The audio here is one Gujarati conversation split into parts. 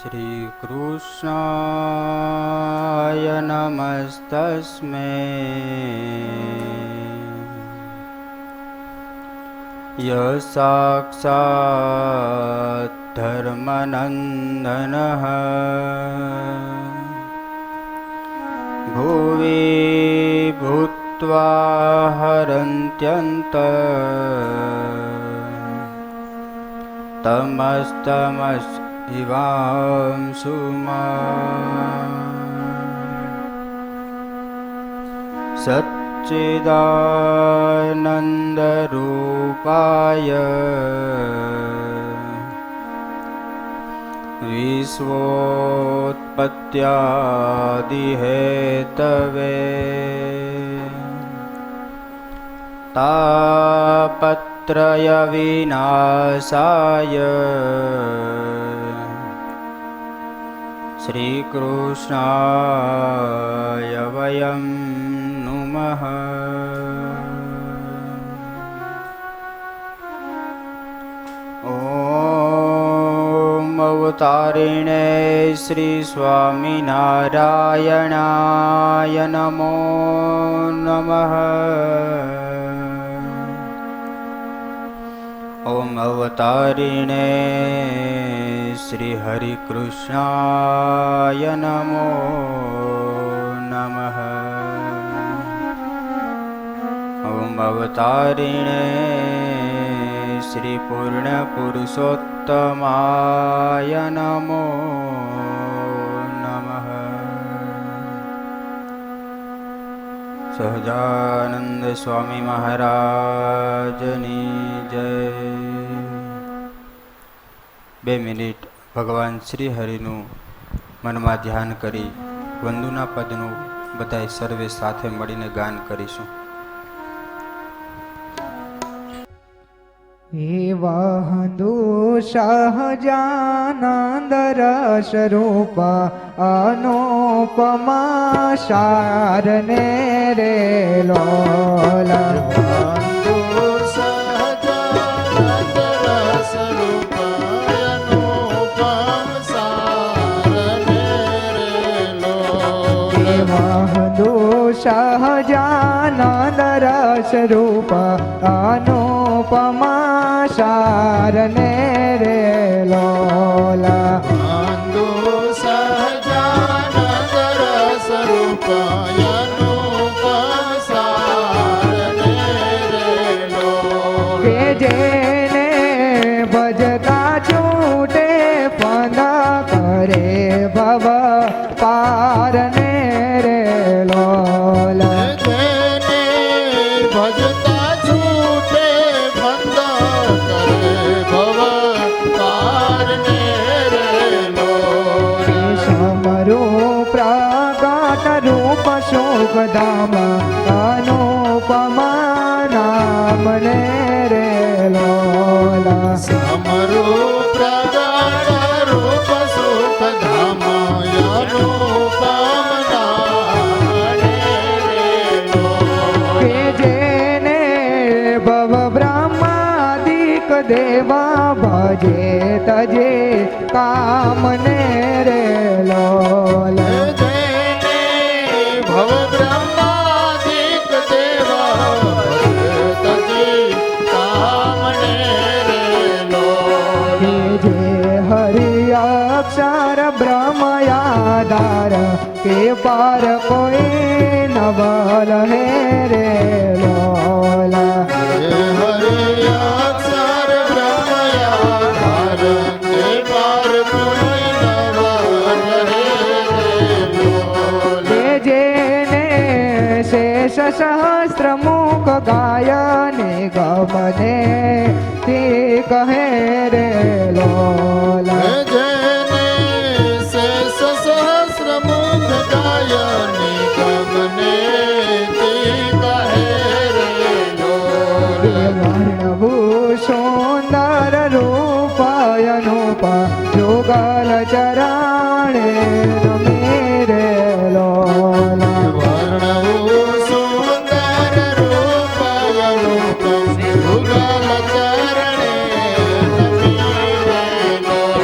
શ્રીકૃષ્ણાય નમસ્તસ્મૈ યઃ સાક્ષાત ધર્મનંદનઃ ભુવિ ભૂત્વા હરન્ત્યંત તમસ્તમસ ઇવાંશુમાં સચ્ચિદાનંદરૂપાય વિશ્વોત્પત્યાદિહેતવે તાપત્રય વિનાશાય શ્રીકૃષ્ણાય વયં નુમઃ. ઓમ અવતારિણે શ્રી સ્વામિનારાયણાય નમો નમઃ. ઓમ અવતારિણે શ્રી હરિકૃષ્ણાય નમો નમઃ. ઓમ અવતારિણે શ્રી પૂર્ણ પુરુષોત્તમાય નમો નમઃ. સહજાનંદ સ્વામી મહારાજની જય. 2 મિનિટ ભગવાન શ્રી હરિનું મનમાં ધ્યાન કરી વંદુના પદનું બધાય સર્વે સાથે મળીને ગાન કરીશું. વહંદુ સહજાનંદ રસ રૂપ અનુપમા સારને રે લોલા. સહજાનંદ રસ રૂપ અનુપમા સારને રે લોલા. અંદુ સહજાનંદ રસ રૂપ અનુપમ સારને રે લોલા. કે જેને ભજતા છૂટે પંદ કરે ભવ પારને રે લોલા. જેને ભજતા છૂટે બંધ કરે ભવ પારને રે લોલા. સમરૂપ પ્રગટ રૂપ સુખધામ અનુપમા નામને રે લોલા. સમરૂપ પ્રગટ રૂપ સુખ ધામ અનુપમ નામે રે લોલા. કે જેને ભવ બ્રહ્માદિક દેવા ભજે તજે કામને રે લોલા. જેને ભવ બ્રહ્માદિક દેવા ભજે તજે કામને રે લોલા. કે જે હરિ અક્ષર બ્રહ્મ આધાર કે પાર કોઈ નવલ હે રે લોલા. હરે અક્ષર બ્રહ્મયાધાર કે પાર કોઈ નવલ હે લોલા. કે જેને શેષ સહસ્ત્ર મુખ ગાયને ગમને તે કહે રે લોલા. જેને શેષ સહસ્ર મુખ ગાયને ગમને તે કહે રે લોલા. વર્ણભૂ સુંદર રૂપાયનુપ યુગલ ચરાણે નમે રે લોલા. વર્ણવું સુંદર રૂપ યુગલ ચરણે નમી રે લોલા.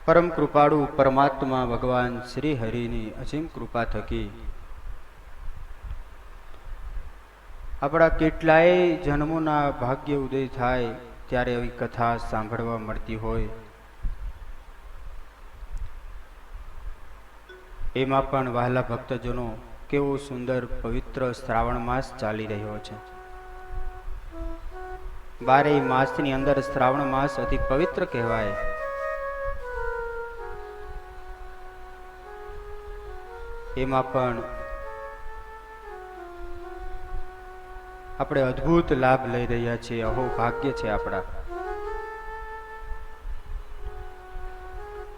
પરમ કૃપાળુ પરમાત્મા ભગવાન શ્રી હરિની અસીમ કૃપા થકી આપણા કેટલાય જન્મોના ભાગ્ય ઉદય થાય ત્યારે એવી કથા સાંભળવા મળતી હોય, એમાં પણ વહાલા ભક્તજનો કેવો સુંદર પવિત્ર શ્રાવણ માસ ચાલી રહ્યો છે. 12 માસની અંદર શ્રાવણ માસ અતિ પવિત્ર કહેવાય. એમાં પણ આપણે અદ્ભુત લાભ લઈ રહ્યા છીએ. અહો ભાગ્ય છે આપણા.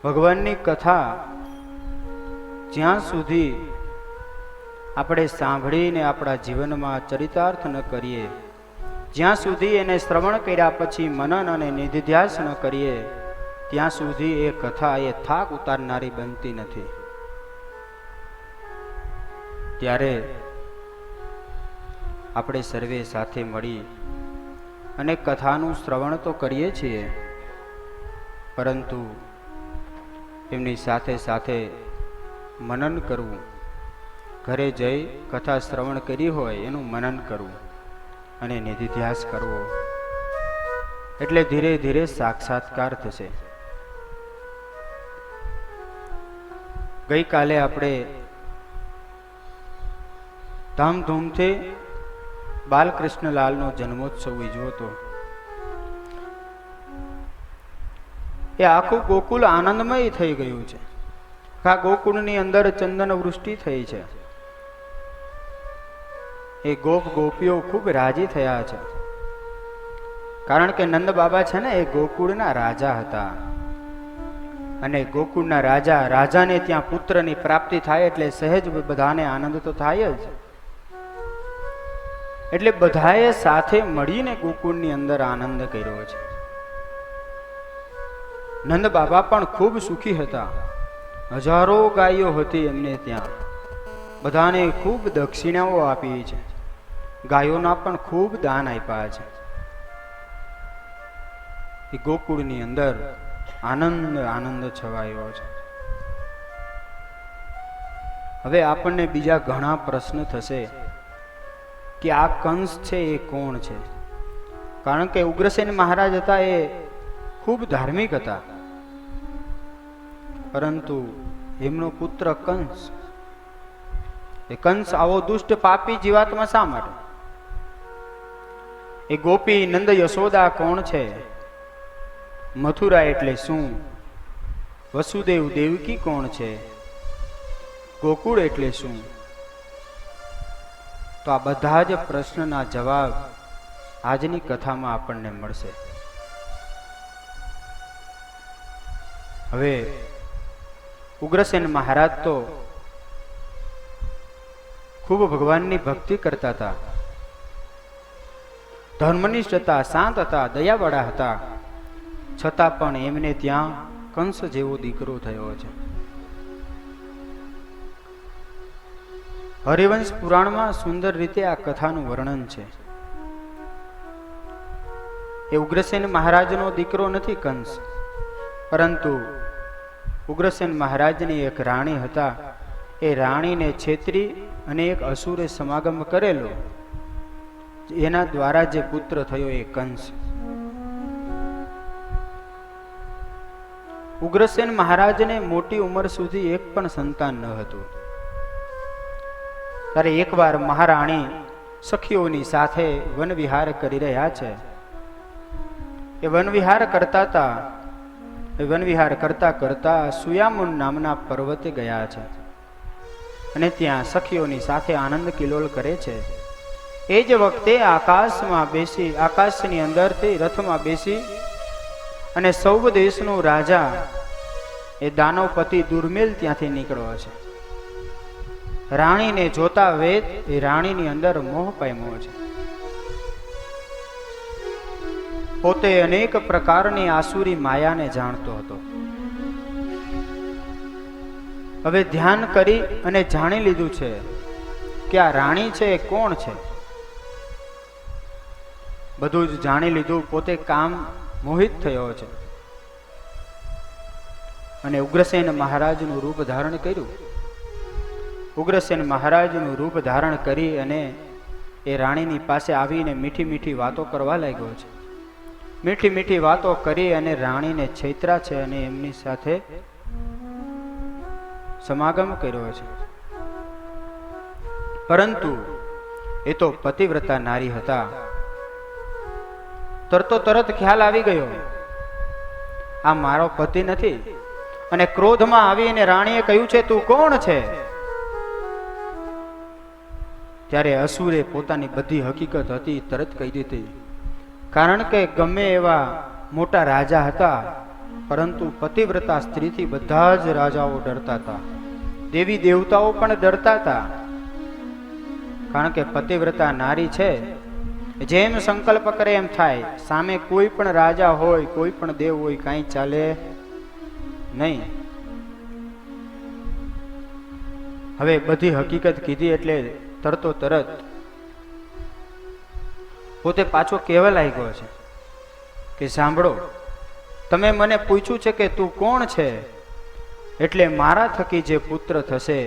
ભગવાનની કથા જ્યાં સુધી આપણે સાંભળીને આપણા જીવનમાં ચરિતાર્થ ન કરીએ, જ્યાં સુધી એને શ્રવણ કર્યા પછી મનન અને નિધિધ્યાસ ન કરીએ, ત્યાં સુધી એ કથા એ થાક ઉતારનારી બનતી નથી. ત્યારે આપણે સર્વે સાથે મળી અને કથાનું શ્રવણ તો કરીએ છીએ, પરંતુ એમની સાથે સાથે મનન કરવું, ઘરે જઈ કથા શ્રવણ કરી હોય એનું મનન કરવું અને નિધિધ્યાસ કરવો, એટલે ધીરે ધીરે સાક્ષાત્કાર થશે. ગઈકાલે આપણે ધામધૂમથી બાલકૃષ્ણલાલનો જન્મોત્સવ ઉજવ્યો હતો. એ આખું ગોકુળ આનંદમય થઈ ગયું છે. આ ગોકુળની અંદર ચંદન વૃષ્ટિ થઈ છે. એ ગોપ ગોપીઓ ખૂબ રાજી થયા છે, કારણ કે નંદ બાબા છે ને એ ગોકુળના રાજા હતા, અને ગોકુળના રાજાને ત્યાં પુત્રની પ્રાપ્તિ થાય એટલે સહેજ બધાને આનંદ તો થાય જ. એટલે બધાએ સાથે મળીને ગોકુળની અંદર આનંદ કર્યો છે. નંદ બાબા પણ ખૂબ સુખી હતા. હજારો ગાયો હતી એમને ત્યાં. બધાને ખૂબ દક્ષિણાઓ આપી છે. ગાયોના પણ ખૂબ દાન આપ્યા છે. એ ગોકુળની અંદર આનંદ છવાયો છે. હવે આપણને બીજા ઘણા પ્રશ્ન થશે કે આ કંસ છે એ કોણ છે? કારણ કે ઉગ્રસેન મહારાજ હતા એ ખૂબ ધાર્મિક હતા, પરંતુ એમનો પુત્ર કંસ, એ કંસ આવો દુષ્ટ પાપી જીવાત્મા શા માટે? એ ગોપી નંદ યશોદા કોણ છે? મથુરા એટલે શું? વસુદેવ દેવકી કોણ છે? ગોકુળ એટલે શું? તો આ બધા જ પ્રશ્નના જવાબ આજની કથામાં આપણને મળશે. હવે ઉગ્રસેન મહારાજ તો ખૂબ ભગવાનની ભક્તિ કરતા હતા, ધર્મનિષ્ઠ હતા, શાંત હતા, દયાવાળા હતા, છતાં પણ એમને ત્યાં કંસ જેવો દીકરો થયો છે. હરિવંશ પુરાણમાં સુંદર રીતે આ કથાનું વર્ણન છે. એ ઉગ્રસેન મહારાજનો દીકરો નથી કંસ, પરંતુ ઉગ્રસેન મહારાજની એક રાણી હતા. એ રાણીને છેતરી અને એક અસુરે સમાગમ કરેલો, એના દ્વારા જે પુત્ર થયો એ કંસ. ઉગ્રસેન મહારાજને મોટી ઉંમર સુધી એક પણ સંતાન ન હતું. ત્યારે એકવાર મહારાણી સખીઓની સાથે વનવિહાર કરી રહ્યા છે. એ વનવિહાર કરતા હતા. એ વનવિહાર કરતા કરતા સુયામુન નામના પર્વતે ગયા છે, અને ત્યાં સખીઓની સાથે આનંદ કિલોલ કરે છે. એ જ વખતે આકાશમાં બેસી, આકાશની અંદરથી રથમાં બેસી અને સૌ દેશનો રાજા એ દાનવપતિ દુર્મેલ ત્યાંથી નીકળ્યો છે. રાણીને જોતા વેદ એ રાણીની અંદર મોહ પામ્યો છે. પોતે અનેક પ્રકારની આસુરી માયાને જાણતો હતો. હવે ધ્યાન કરી અને જાણી લીધું છે કે આ રાણી છે એ કોણ છે. બધું જ જાણી લીધું, પોતે કામ મોહિત થયો છે. અને ઉગ્રસેન મહારાજનું રૂપ ધારણ કર્યું. ઉગ્રસેન મહારાજનું રૂપ ધારણ કરી અને એ રાણીની પાસે આવીને મીઠી મીઠી વાતો કરવા લાગ્યો છે. મીઠી મીઠી વાતો કરી અને રાણીને છૈત્રા છે અને એમની સાથે સમાગમ કર્યો છે. પરંતુ એ તો પતિવ્રતા નારી હતા. તરતો તરત ખ્યાલ આવી ગયો, આ મારો પતિ નથી. અને ક્રોધમાં આવીને રાણીએ કહ્યું છે, તું કોણ છે? ત્યારે અસુરે પોતાની બધી હકીકત હતી તરત કહી દીધી. કારણ કે ગમે એવા મોટા રાજા હતા, પરંતુ પતિવ્રતા સ્ત્રીથી બધા જ રાજાઓ ડરતા હતા. દેવી દેવતાઓ પણ ડરતા હતા. કારણ કે પતિવ્રતા નારી છે, જેમ સંકલ્પ કરે એમ થાય. સામે કોઈ પણ રાજા હોય, કોઈ પણ દેવ હોય, કાંઈ ચાલે નહીં. હવે બધી હકીકત કીધી એટલે તરતો તરત પોતે પાછો કહેવા લાગ્યો છે કે સાંભળો, તમે મને પૂછ્યું છે કે તું કોણ છે, એટલે મારા થકી જે પુત્ર થશે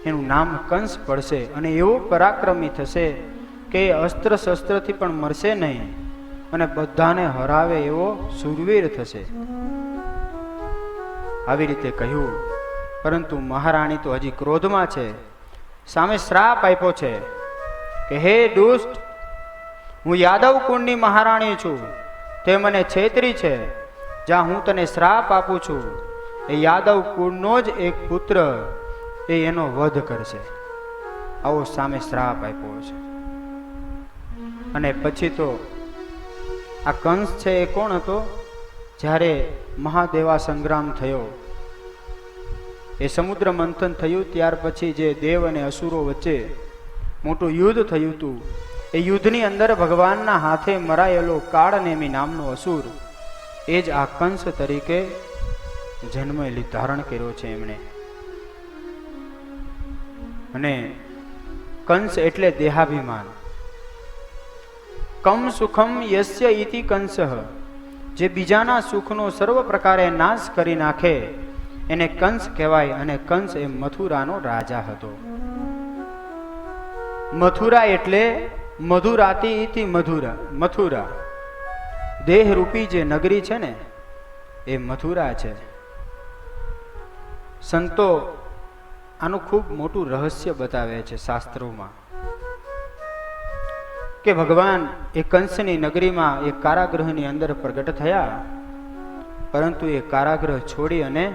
એનું નામ કંસ પડશે. અને એવો પરાક્રમી થશે કે અસ્ત્ર શસ્ત્રથી પણ મરશે નહીં અને બધાને હરાવે એવો શૂરવીર થશે. આવી રીતે કહ્યું. પરંતુ મહારાણી તો હજી ક્રોધમાં છે. સામે શ્રાપ આપ્યો છે કે હે દુષ્ટ, હું યાદવ કુળની મહારાણી છું, તે મને છેતરી છે. જ્યાં હું તને શ્રાપ આપું છું, એ યાદવ કુળનો જ એક પુત્ર એ એનો વધ કરશે. આવો સામે શ્રાપ આપ્યો છે. અને પછી તો આ કંસ છે એ કોણ હતો? જ્યારે મહાદેવા સંગ્રામ થયો, એ સમુદ્ર મંથન થયું, ત્યાર પછી જે દેવ અને અસુરો વચ્ચે મોટું યુદ્ધ થયું હતું, એ યુદ્ધની અંદર ભગવાનના હાથે મરાયેલો કાળનેમી નામનો અસુર, એ જ આ કંસ તરીકે જન્મ ધારણ કર્યો છે એમણે. અને કંસ એટલે દેહાભિમાન. કમ સુખમ યસ્ય ઇતિ કંસઃ, જે બીજાના સુખનો સર્વ પ્રકારે નાશ કરી નાખે એને કંસ કહેવાય. અને કંસ એ મથુરાનો રાજા હતો. મથુરા એટલે મધુરાતી ઇતિ મધુરા. મથુરા દેહરૂપી જે નગરી છે ને એ મથુરા છે. સંતો આનું ખૂબ મોટું રહસ્ય બતાવે છે શાસ્ત્રોમાં કે ભગવાન એ કંસની નગરીમાં એક કારાગૃહની અંદર પ્રગટ થયા, પરંતુ એ કારાગૃહ છોડી અને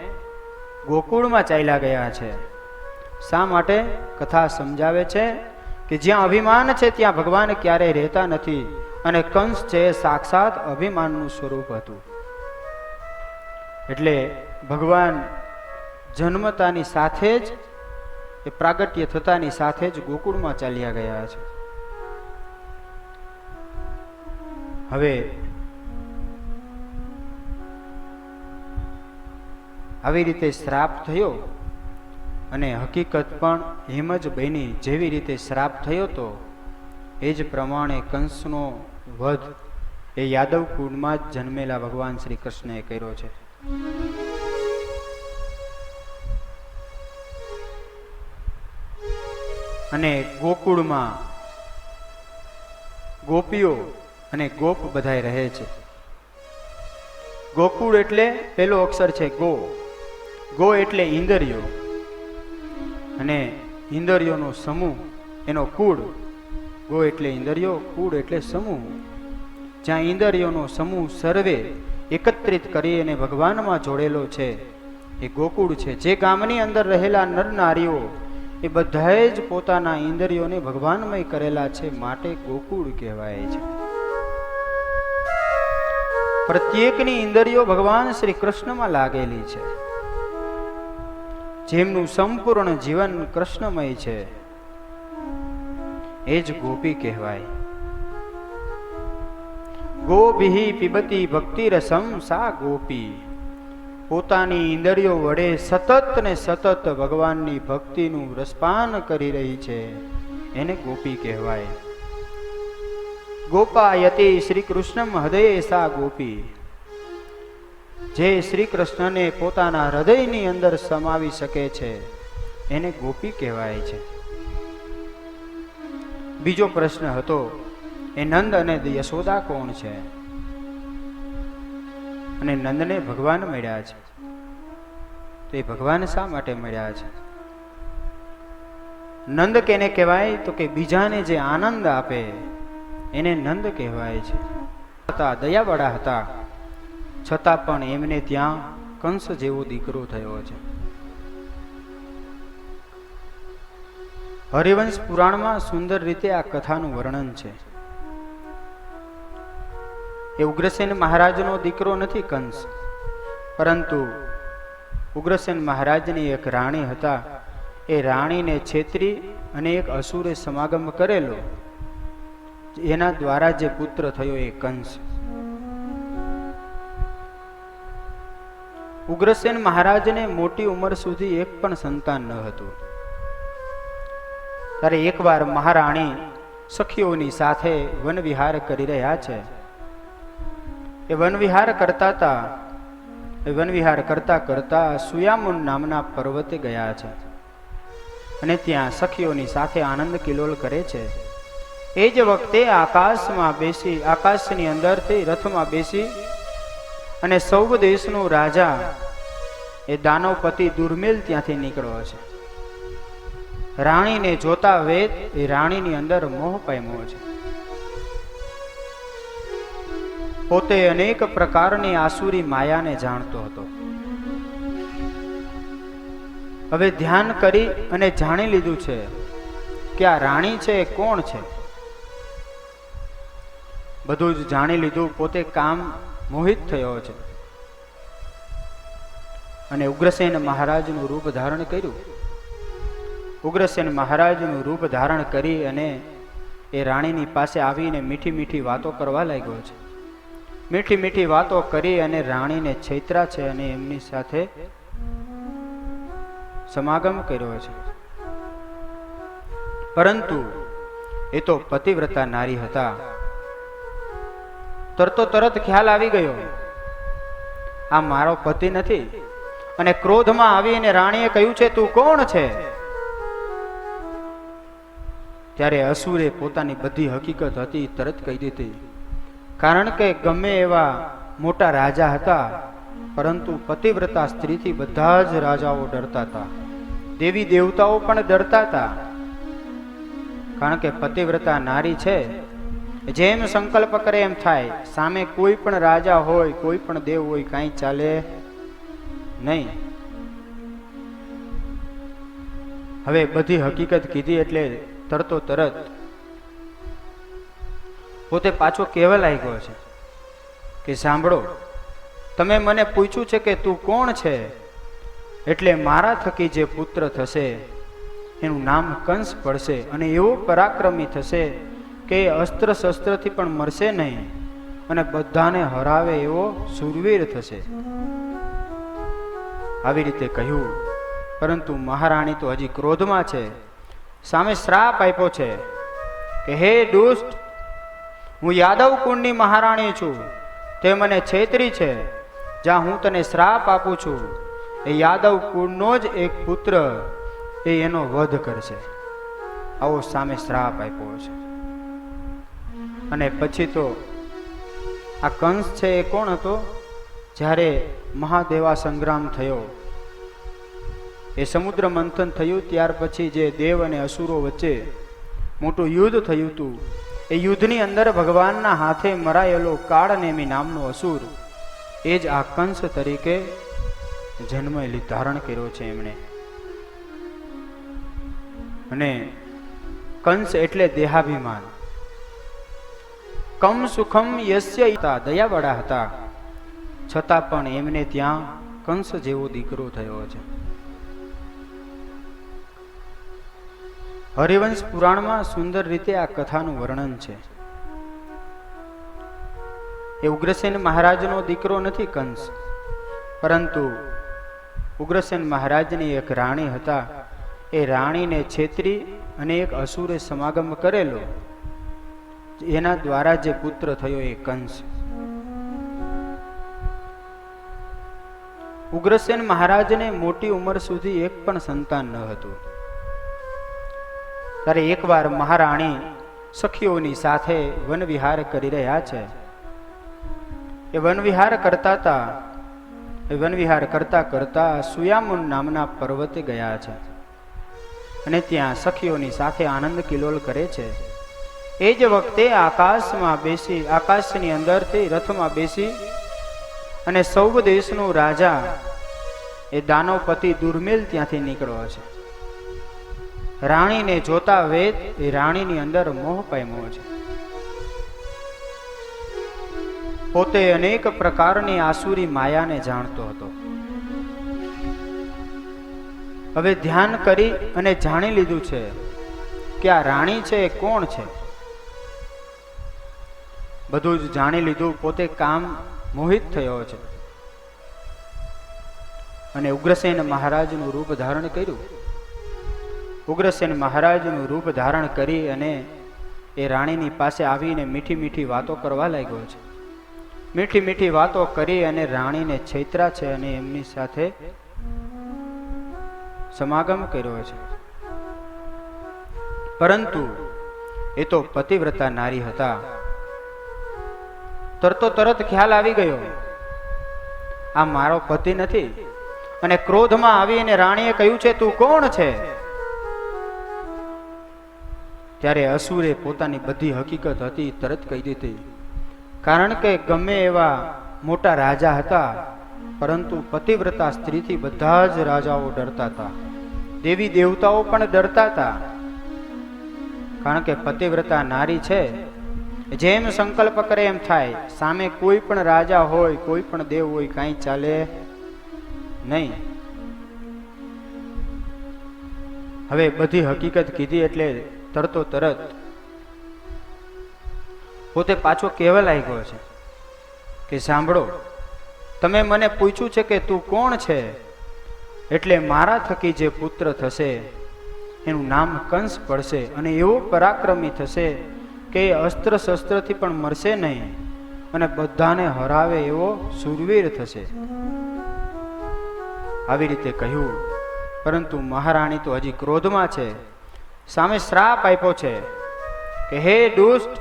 ગોકુળમાં ચાલ્યા ગયા છે. શા માટે? કથા સમજાવે છે કે જ્યાં અભિમાન છે ત્યાં ભગવાન ક્યારેય રહેતા નથી. અને કંસ છે એ સાક્ષાત અભિમાનનું સ્વરૂપ હતું. એટલે ભગવાન જન્મતાની સાથે જ, એ પ્રાગટ્ય થતાની સાથે જ ગોકુળમાં ચાલ્યા ગયા છે. હવે આવી રીતે શ્રાપ થયો અને હકીકત પણ એમ જ બની. જેવી રીતે શ્રાપ થયો તો એ જ પ્રમાણે કંસનો વધ એ યાદવ કુળમાં જ જન્મેલા ભગવાન શ્રી કૃષ્ણએ કર્યો છે. અને ગોકુળમાં ગોપીઓ અને ગોપ બધાય રહે છે. ગોકુળ એટલે પેલો અક્ષર છે ગો. ગો એટલે ઇન્દ્રિયો, અને ઇન્દ્રિયોનો સમૂહ એનો કુળ. ગો એટલે ઇન્દ્રિયો, કુળ એટલે સમૂહ. જ્યાં ઇન્દ્રિયોનો સમૂહ સર્વે એકત્રિત કરી અને ભગવાનમાં જોડેલો છે એ ગોકુળ છે. જે ગામની અંદર રહેલા નર નારીઓ એ બધાએ જ પોતાના ઇન્દ્રિયોને ભગવાનમય કરેલા છે, માટે ગોકુળ કહેવાય છે. પ્રત્યેકની ઇન્દ્રિયો ભગવાન શ્રી કૃષ્ણમાં લાગેલી છે. જેમનું સંપૂર્ણ જીવન કૃષ્ણમય છે એ જ ગોપી કહેવાય. ગોભિ પિબતી ભક્તિ રસમ સા ગોપી. પોતાની ઇન્દ્રિયો વડે સતત ને સતત ભગવાનની ભક્તિનું રસપાન કરી રહી છે એને ગોપી કહેવાય. ગોપાયતે શ્રી કૃષ્ણમ હૃદયે સા ગોપી. જે શ્રી કૃષ્ણને પોતાના હૃદયની અંદર સમાવી શકે છે એને ગોપી કહેવાય છે. બીજો પ્રશ્ન હતો એ નંદ અને યશોદા કોણ છે? અને નંદને ભગવાન મળ્યા છે, તો એ ભગવાન શા માટે મળ્યા છે? નંદ કેને કહેવાય? તો કે બીજાને જે આનંદ આપે એને નંદ કહેવાય છે. દયાવાળા હતા, છતાં પણ એમને ત્યાં કંસ જેવો દીકરો થયો છે. હરિવંશ પુરાણમાં સુંદર રીતે આ કથાનું વર્ણન છે. એ ઉગ્રસેન મહારાજનો દીકરો નથી કંસ, પરંતુ ઉગ્રસેન મહારાજની એક રાણી હતા. એ રાણીને છેતરી અને એક અસુરે સમાગમ કરેલો, એના દ્વારા જે પુત્ર થયો એ કંસ. ઉગ્રસેન મહારાજને મોટી ઉંમર સુધી એક પણ સંતાન ન હતું. ત્યારે એકવાર મહારાણી સખીઓની સાથે વનવિહાર કરી રહ્યા છે. એ વનવિહાર કરતા હતા. એ વનવિહાર કરતા કરતા સુયામુન નામના પર્વતે ગયા છે અને ત્યાં સખીઓની સાથે આનંદ કિલોલ કરે છે. એ જ વખતે આકાશમાં બેસી, આકાશની અંદરથી રથમાં બેસી અને સૌ દેશનો રાજા એ દાનવપતિ દુર્મેલ ત્યાંથી નીકળ્યો છે. રાણીને જોતા વેદ એ રાણીની અંદર મોહ પામ્યો છે. પોતે અનેક પ્રકારની આસુરી માયાને જાણતો હતો. હવે ધ્યાન કરી અને જાણી લીધું છે કે આ રાણી છે એ કોણ છે. બધું જ જાણી લીધું. પોતે કામ મોહિત થયો છે અને ઉગ્રસેન મહારાજનું રૂપ ધારણ કર્યું. ઉગ્રસેન મહારાજનું રૂપ ધારણ કરી અને એ રાણીની પાસે આવીને મીઠી મીઠી વાતો કરવા લાગ્યો છે. મીઠી મીઠી વાતો કરી અને રાણીને છેતરા છે અને એમની સાથે સમાગમ કર્યો છે. પરંતુ એ તો પતિવ્રતા નારી હતા. તરતો તરત ખ્યાલ આવી ગયો, આ મારો પતિ નથી. અને ક્રોધમાં આવીને રાણીએ કહ્યું છે, તું કોણ છે? ત્યારે અસુરે પોતાની બધી હકીકત હતી તરત કહી દીધી. કારણ કે ગમે એવા મોટા રાજા હતા, પરંતુ પતિવ્રતા સ્ત્રીથી બધા જ રાજાઓ ડરતા હતા. દેવી દેવતાઓ પણ ડરતા હતા. કારણ કે પતિવ્રતા નારી છે, જેમ સંકલ્પ કરે એમ થાય. સામે કોઈ પણ રાજા હોય, કોઈ પણ દેવ હોય, કાંઈ ચાલે નહીં. હવે બધી હકીકત કીધી એટલે તરતો તરત પોતે પાછો કહેવા લાગ્યો છે કે સાંભળો, તમે મને પૂછ્યું છે કે તું કોણ છે, એટલે મારા થકી જે પુત્ર થશે એનું નામ કંસ પડશે અને એવો પરાક્રમી થશે કે અસ્ત્ર શસ્ત્રથી પણ મરશે નહીં અને બધાને હરાવે એવો શૂરવીર થશે. આવી રીતે કહ્યું. પરંતુ મહારાણી તો હજી ક્રોધમાં છે. સામે શ્રાપ આપ્યો છે કે હે દુષ્ટ, હું યાદવ કુળની મહારાણી છું. તે મને છેતરી છે. જ્યાં હું તને શ્રાપ આપું છું એ યાદવ કુળનો જ એક પુત્ર એ એનો વધ કરશે. આવો સામે શ્રાપ આપ્યો છે. અને પછી તો આ કંસ છે એ કોણ હતો? જ્યારે મહાદેવા સંગ્રામ થયો, એ સમુદ્ર મંથન થયું, ત્યાર પછી જે દેવ અને અસુરો વચ્ચે મોટું યુદ્ધ થયું હતું, એ યુદ્ધની અંદર ભગવાનના હાથે મરાયેલો કાળનેમી નામનો અસુર, એ જ આ કંસ તરીકે જન્મ ધારણ કર્યો છે એમણે. અને કંસ એટલે દેહાભિમાન. કમ સુખમ યસ્ય, દયાવાળા હતા, છતાં પણ એમને ત્યાં કંસ જેવો દીકરો થયો છે. હરિવંશ પુરાણમાં સુંદર રીતે આ કથાનું વર્ણન છે. એ ઉગ્રસેન મહારાજનો દીકરો નથી કંસ, પરંતુ ઉગ્રસેન મહારાજની એક રાણી હતા. એ રાણીને છેતરી અને એક અસુરે સમાગમ કરેલો, એના દ્વારા જે પુત્ર થયો એ કંસ. ઉગ્રસેન મહારાજને મોટી ઉંમર સુધી એક પણ સંતાન ન હતું. ત્યારે એકવાર મહારાણી સખીઓની સાથે વનવિહાર કરી રહ્યા છે. એ વનવિહાર કરતા હતા. એ વનવિહાર કરતા કરતા સુયામુન નામના પર્વતે ગયા છે અને ત્યાં સખીઓની સાથે આનંદ કિલોલ કરે છે. એ જ વખતે આકાશમાં બેસી, આકાશની અંદરથી રથમાં બેસી અને સૌ દેશનો રાજા એ દાનવપતિ દુર્મેલ ત્યાંથી નીકળ્યો છે. રાણીને જોતા વેદ એ રાણીની અંદર મોહ પામ્યો છે. પોતે અનેક પ્રકારની આસુરી માયાને જાણતો હતો. હવે ધ્યાન કરી અને જાણી લીધું છે કે આ રાણી છે એ કોણ છે. બધું જ જાણી લીધું. પોતે કામ મોહિત થયો છે અને ઉગ્રસેન મહારાજનું રૂપ ધારણ કર્યું. ઉગ્રસેન મહારાજનું રૂપ ધારણ કરી અને એ રાણીની પાસે આવીને મીઠી મીઠી વાતો કરવા લાગ્યો છે. મીઠી મીઠી વાતો કરી અને રાણીને છેતરા છે અને એમની સાથે સમાગમ કર્યો છે. પરંતુ એ તો પતિવ્રતા નારી હતા. તરતો તરત ખ્યાલ આવી ગયો આ મારો પતિ નથી અને ક્રોધમાં આવીને રાણીએ કહ્યું છે તું કોણ છે? ત્યારે અસુરે પોતાની બધી હકીકત હતી તરત કહી દીધી. કારણ કે ગમે એવા મોટા રાજા હતા પરંતુ પતિવ્રતા સ્ત્રીથી બધા જ રાજાઓ ડરતા હતા. દેવી દેવતાઓ પણ ડરતા હતા. કારણ કે પતિવ્રતા નારી છે, જેમ સંકલ્પ કરે એમ થાય. સામે કોઈ પણ રાજા હોય, કોઈ પણ દેવ હોય, કાંઈ ચાલે નહીં. હવે બધી હકીકત કીધી એટલે તરતો તરત પોતે પાછો કહેવા લાગ્યો છે કે સાંભળો, તમે મને પૂછ્યું છે કે તું કોણ છે, એટલે મારા થકી જે પુત્ર થશે એનું નામ કંસ પડશે અને એવો પરાક્રમી થશે કે અસ્ત્ર શસ્ત્રથી પણ મરશે નહીં અને બધાને હરાવે એવો શૂરવીર થશે. આવી રીતે કહ્યું. પરંતુ મહારાણી તો હજી ક્રોધમાં છે. સામે શ્રાપ આપ્યો છે કે હે દુષ્ટ,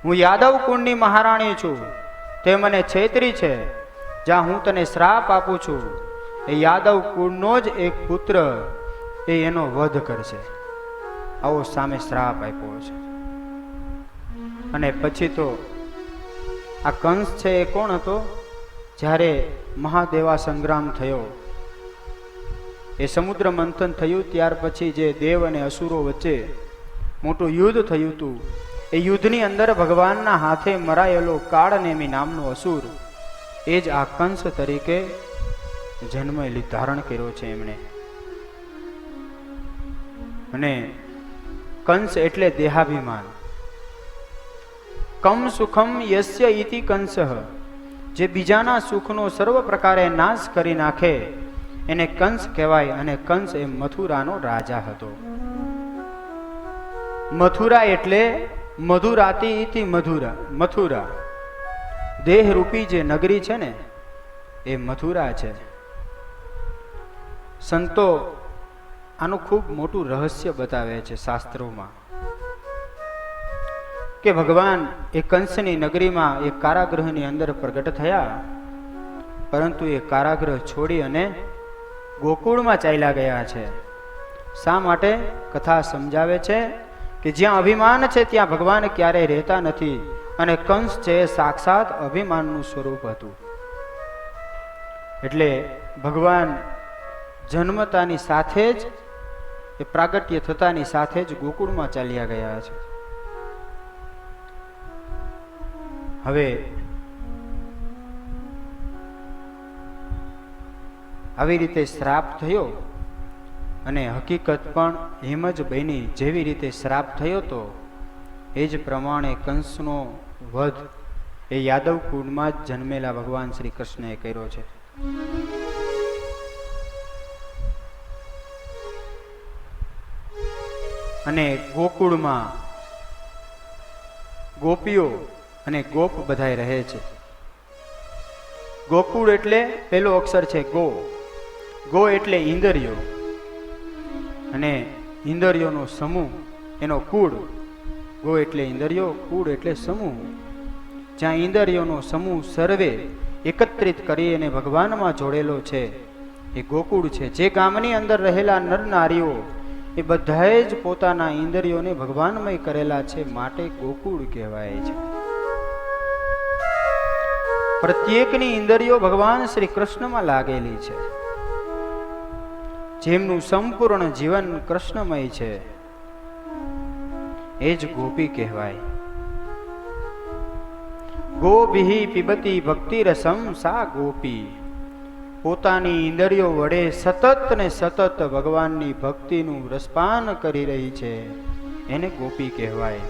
હું યાદવ કુળની મહારાણી છું, તે મને છેતરી છે. જ્યાં હું તને શ્રાપ આપું છું એ યાદવ કુળનો જ એક પુત્ર એ એનો વધ કરશે. આવો સામે શ્રાપ આપ્યો છે. અને પછી તો આ કંસ છે એ કોણ હતો? જ્યારે મહાદેવા સંગ્રામ થયો, એ સમુદ્ર મંથન થયું, ત્યાર પછી જે દેવ અને અસુરો વચ્ચે મોટું યુદ્ધ થયું હતું, એ યુદ્ધની અંદર ભગવાનના હાથે મરાયેલો કાળનેમી નામનો અસુર એ જ આ કંસ તરીકે જન્મ ધારણ કર્યો છે એમણે. અને કંસ એટલે દેહાભિમાન. કમ સુખમ યસ્ય ઇતિ કંસઃ, જે બીજાના સુખનો સર્વ પ્રકારે નાશ કરી નાખે એને કંસ કહેવાય. અને કંસ એ મથુરાનો રાજા હતો. મથુરા એટલે મધુરાતી ઇતિ મધુરા. મથુરા દેહરૂપી જે નગરી છે ને એ મથુરા છે. સંતો આનું ખૂબ મોટું રહસ્ય બતાવે છે શાસ્ત્રોમાં કે ભગવાન એ કંસની નગરીમાં એક કારાગૃહની અંદર પ્રગટ થયા, પરંતુ એ કારાગૃહ છોડી અને ગોકુળમાં ચાલ્યા ગયા છે. શા માટે? કથા સમજાવે છે કે જ્યાં અભિમાન છે ત્યાં ભગવાન ક્યારેય રહેતા નથી. અને કંસ છે સાક્ષાત અભિમાનનું સ્વરૂપ હતું. એટલે ભગવાન જન્મતાની સાથે જ એ પ્રાગટ્ય થતાની સાથે જ ગોકુળમાં ચાલ્યા ગયા છે. હવે આવી રીતે શ્રાપ થયો અને હકીકત પણ એમ જ બની. જેવી રીતે શ્રાપ થયો તો એ જ પ્રમાણે કંસનો વધ એ યાદવ કુળમાં જ જન્મેલા ભગવાન શ્રી કૃષ્ણએ કર્યો છે. અને ગોકુળમાં ગોપીઓ અને ગોપ બધાય રહે છે. ગોકુળ એટલે પહેલો અક્ષર છે ગો. ગો એટલે ઇન્દ્રિયો, અને ઇન્દ્રિયોનો સમૂહ એનો કુળ. ગો એટલે ઇન્દ્રિયો, કુળ એટલે સમૂહ. જ્યાં ઇન્દ્રિયોનો સમૂહ સર્વે એકત્રિત કરી અને ભગવાનમાં જોડેલો છે એ ગોકુળ છે. જે ગામની અંદર રહેલા નર નારીઓ એ બધાએ જ પોતાના ઇન્દ્રિયોને ભગવાનમય કરેલા છે, માટે ગોકુળ કહેવાય છે. પ્રત્યેકની ઇન્દ્રિયો ભગવાન શ્રી કૃષ્ણમાં લાગેલી છે. જેમનું સંપૂર્ણ જીવન કૃષ્ણમય છે એ જ ગોપી કહેવાય. ગોભિ પીબતી ભક્તિ રસમ સા ગોપી. પોતાની ઇન્દ્રિયો વડે સતત ને સતત ભગવાનની ભક્તિનું રસપાન કરી રહી છે એને ગોપી કહેવાય.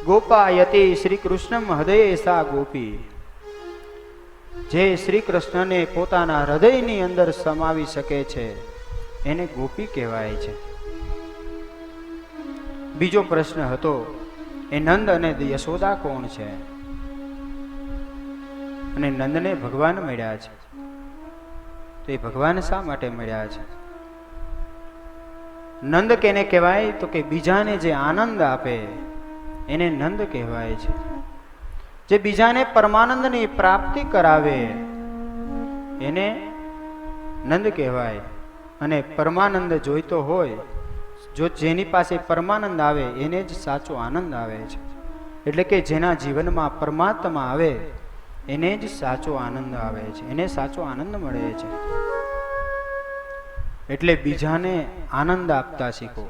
ગોપાયતે શ્રી કૃષ્ણ હૃદય સા ગોપી. જે શ્રી કૃષ્ણને પોતાના હૃદયની અંદર સમાવી શકે છે એને ગોપી કહેવાય છે. બીજો પ્રશ્ન હતો એ નંદ અને યશોદા કોણ છે? અને નંદને ભગવાન મળ્યા છે, તો એ ભગવાન શા માટે મળ્યા છે? નંદ કેને કહેવાય? તો કે બીજાને જે આનંદ આપે એને નંદ કહેવાય છે. જે બીજાને પરમાનંદની પ્રાપ્તિ કરાવે એને નંદ કહેવાય. અને પરમાનંદ જોઈતો હોય, જો જેની પાસે પરમાનંદ આવે એને જ સાચો આનંદ આવે છે. એટલે કે જેના જીવનમાં પરમાત્મા આવે એને જ સાચો આનંદ આવે છે, એને સાચો આનંદ મળે છે. એટલે બીજાને આનંદ આપતા શીખો.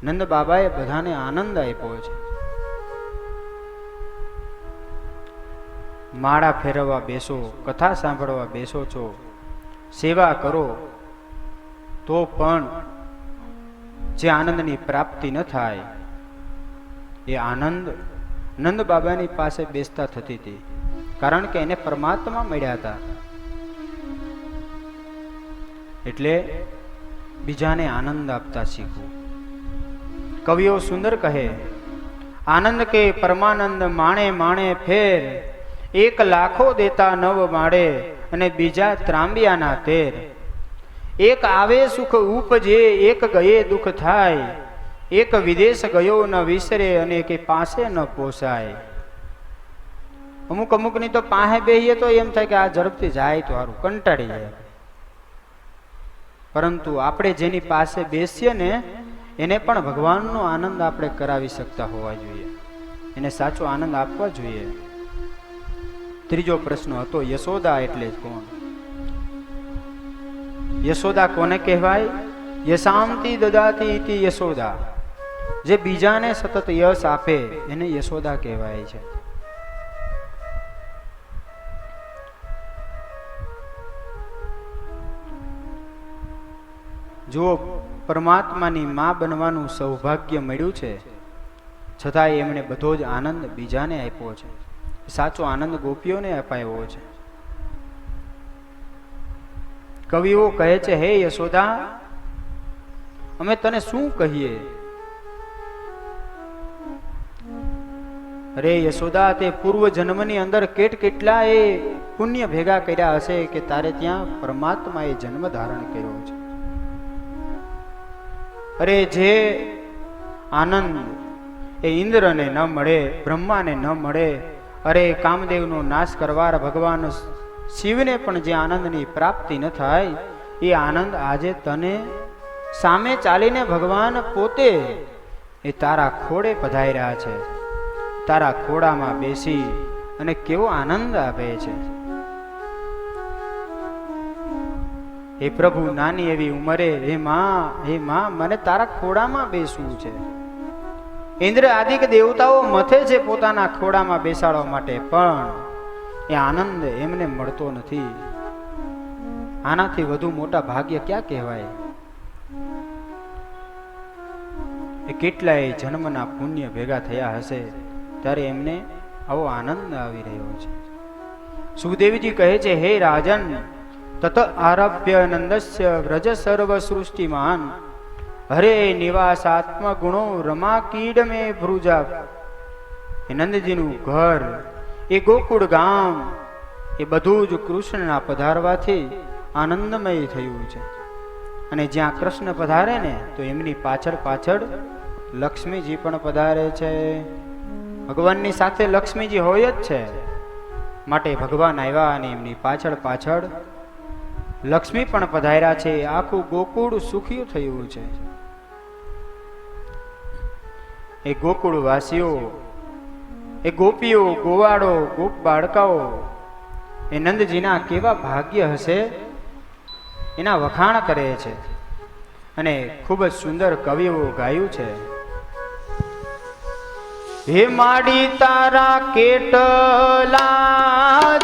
નંદ બાબાએ બધાને આનંદ આપ્યો છે. માળા ફેરવવા બેસો, કથા સાંભળવા બેસો છો, સેવા કરો તો પણ જે આનંદની પ્રાપ્તિ ન થાય એ આનંદ નંદ બાબાની પાસે બેસતા થતી હતી, કારણ કે એને પરમાત્મા મળ્યા હતા. એટલે બીજાને આનંદ આપતા શીખવું. કવિઓ સુંદર કહે, આનંદ કે પરમાનંદ માણે માણે ફેર, એક લાખો દેતા નવ માળે અને બીજા ત્રાંબિયાના તેર. એક આવે સુખ ઉપજે, એક ગયે દુઃખ થાય, એક વિદેશ ગયો ન વિસરે અને કે પાસે ન પોસાય. અમુક અમુકની તો પાસે બેહીએ તો એમ થાય કે આ ઝડપથી જાય તો સારું, કંટાળી જાય. પરંતુ આપણે જેની પાસે બેસીએ ને એને પણ ભગવાનનો આનંદ આપણે કરાવી શકતા હોવા જોઈએ, એને સાચો આનંદ આપવા જોઈએ. ત્રીજો પ્રશ્ન હતો યશોદા એટલે કોણ? યશોદા કોને કહેવાય? યશાંતિ દદાતી ઇતિ યશોદા. જે બીજાને સતત યશ આપે એને યશોદા કહેવાય છે. જો પરમાત્માની માં બનવાનું સૌભાગ્ય મળ્યું છે, છતાંય એમણે બધો જ આનંદ બીજાને આપ્યો છે. સાચો આનંદ ગોપીઓને અપાયો છે. કવિઓ કહે છે, હે યશોદા, અમે તને શું કહીએ? અરે યશોદા, તે પૂર્વ જન્મની અંદર કેટલા એ પુણ્ય ભેગા કર્યા હશે કે તારે ત્યાં પરમાત્માએ જન્મ ધારણ કર્યો છે. અરે જે આનંદ એ ઇન્દ્રને ન મળે, બ્રહ્માને ન મળે, અરે કામદેવનો નાશ કરનાર ભગવાન શિવને પણ જે આનંદની પ્રાપ્તિ ન થાય, એ આનંદ આજે તને સામે ચાલીને ભગવાન પોતે એ તારા ખોડે પધાર્યા છે. તારા ખોડામાં બેસી અને કેવો આનંદ આપે છે. હે પ્રભુ, નાની એવી ઉંમરે હે માં મને તારા ખોડામાં બેસવું છે. ઇન્દ્ર આદિક દેવતાઓ મથે છે પોતાના ખોડામાં બેસાડવા માટે, પણ એ આનંદ એમને મળતો નથી. આનાથી વધુ મોટા ભાગ્ય ક્યાં કહેવાય? એ કેટલાય જન્મના પુણ્ય ભેગા થયા હશે ત્યારે એમને આવો આનંદ આવી રહ્યો છે. સુખદેવજી કહે છે, હે રાજન, તત આરભ્ય નંદસ્ય વ્રજ સર્વ સૃષ્ટિમાન, હરે નિવાસાત્મ ગુણો રમા કીડ મે ભ્રુજા. એ નંદજીનું ઘર, એ ગોકુળ ગામ, એ બધું જ કૃષ્ણના પધારવાથી આનંદમય થયું છે. અને જ્યાં કૃષ્ણ પધારે ને તો એમની પાછળ પાછળ લક્ષ્મીજી પણ પધારે છે. ભગવાનની સાથે લક્ષ્મીજી હોય જ છે, માટે ભગવાન આવ્યા અને એમની પાછળ પાછળ લક્ષ્મી પણ પધાર્યા છે. આખું ગોકુળ સુખી થયું છે. એ ગોકુળ વાસીઓ, એ ગોપીઓ, ગોવાળો, ગોપ બાળકાઓ, એ નંદજીના કેવા ભાગ્ય હશે એના વખાણ કરે છે. અને ખૂબ જ સુંદર કવિઓ ગાયું છે. હે માડી તારા કેટલા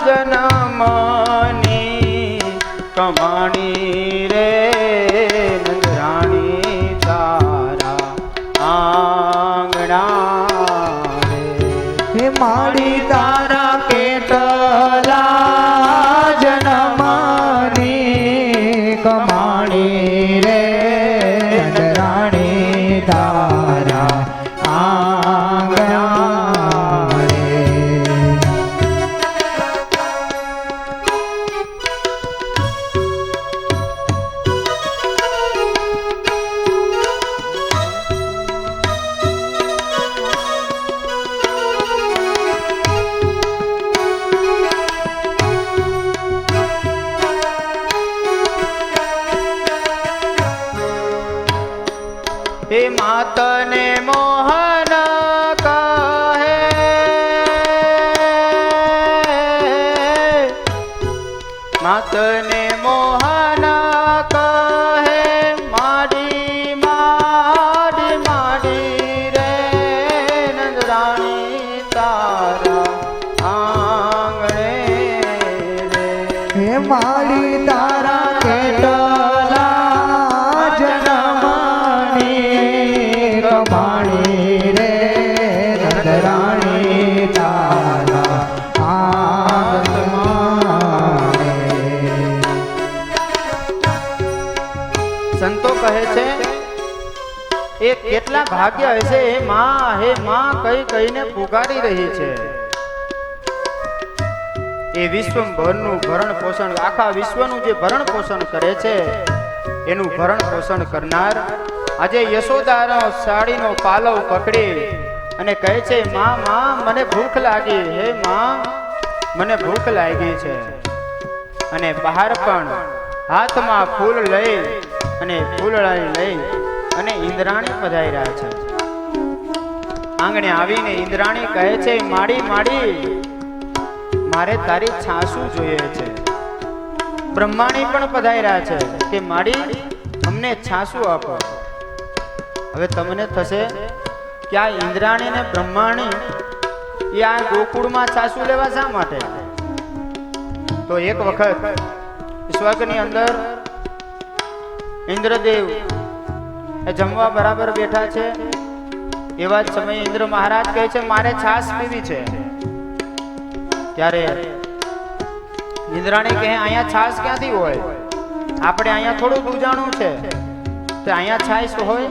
જન્મની કમાણી રે નંદરાણી તારા આંગણા રે. હે માડી તારા કેટલા જન્મની કમાણી રે નંદરાણી તારા આંગણા રે. હે માતને મોહન કહે, માતને મોહન કહે, માડી માડી માડી રે નંદરાણી તારા આંગણે રે. હે માડી તારા કેટલા જન્મની કમાણી રે નંદરાણી તારા આંગણા રે. સંતો કહે છે એ કેટલા ભાગ્ય હશે. હે માં કઈ કઈને પુકારી રહી છે. એ વિશ્વભરનું ભરણ પોષણ, આખા વિશ્વનું જે ભરણ પોષણ કરે છે એનું ભરણ પોષણ કરનાર આજે યશોદાનો સાડીનો પાલવ પકડી અને કહે છે માં માં મને ભૂખ લાગી. હે માં મને ભૂખ લાગી છે. અને બહાર પણ હાથમાં ફૂલ લઈ અને ફૂલડાઈ લઈ અને ઇન્દ્રાણી પધાર્યા છે. આંગણે આવીને ઇન્દ્રાણી કહે છે માડી માડી મારે તારી છાસુ જોઈએ છે. બ્રહ્માણી પણ પધાર્યા છે કે માડી અમને છાસુ આપો. હવે તમને થશે કે આ ઇન્દ્રાણી ને બ્રહ્માણી એ આ ગોકુળમાં છાસુ લેવા શા માટે? તો એક વખત સ્વર્ગની અંદર ઇન્દ્રદેવ એ જમવા બરાબર બેઠા છે. એવા જ સમયે ઇન્દ્ર મહારાજ કહે છે મારે છાસ પીવી છે. ત્યારે ઇન્દ્રાણી કહે અહીંયા છાસ ક્યાંથી હોય? આપણે અહીંયા થોડું દૂજાણું છે તો અહીંયા છાસ હોય?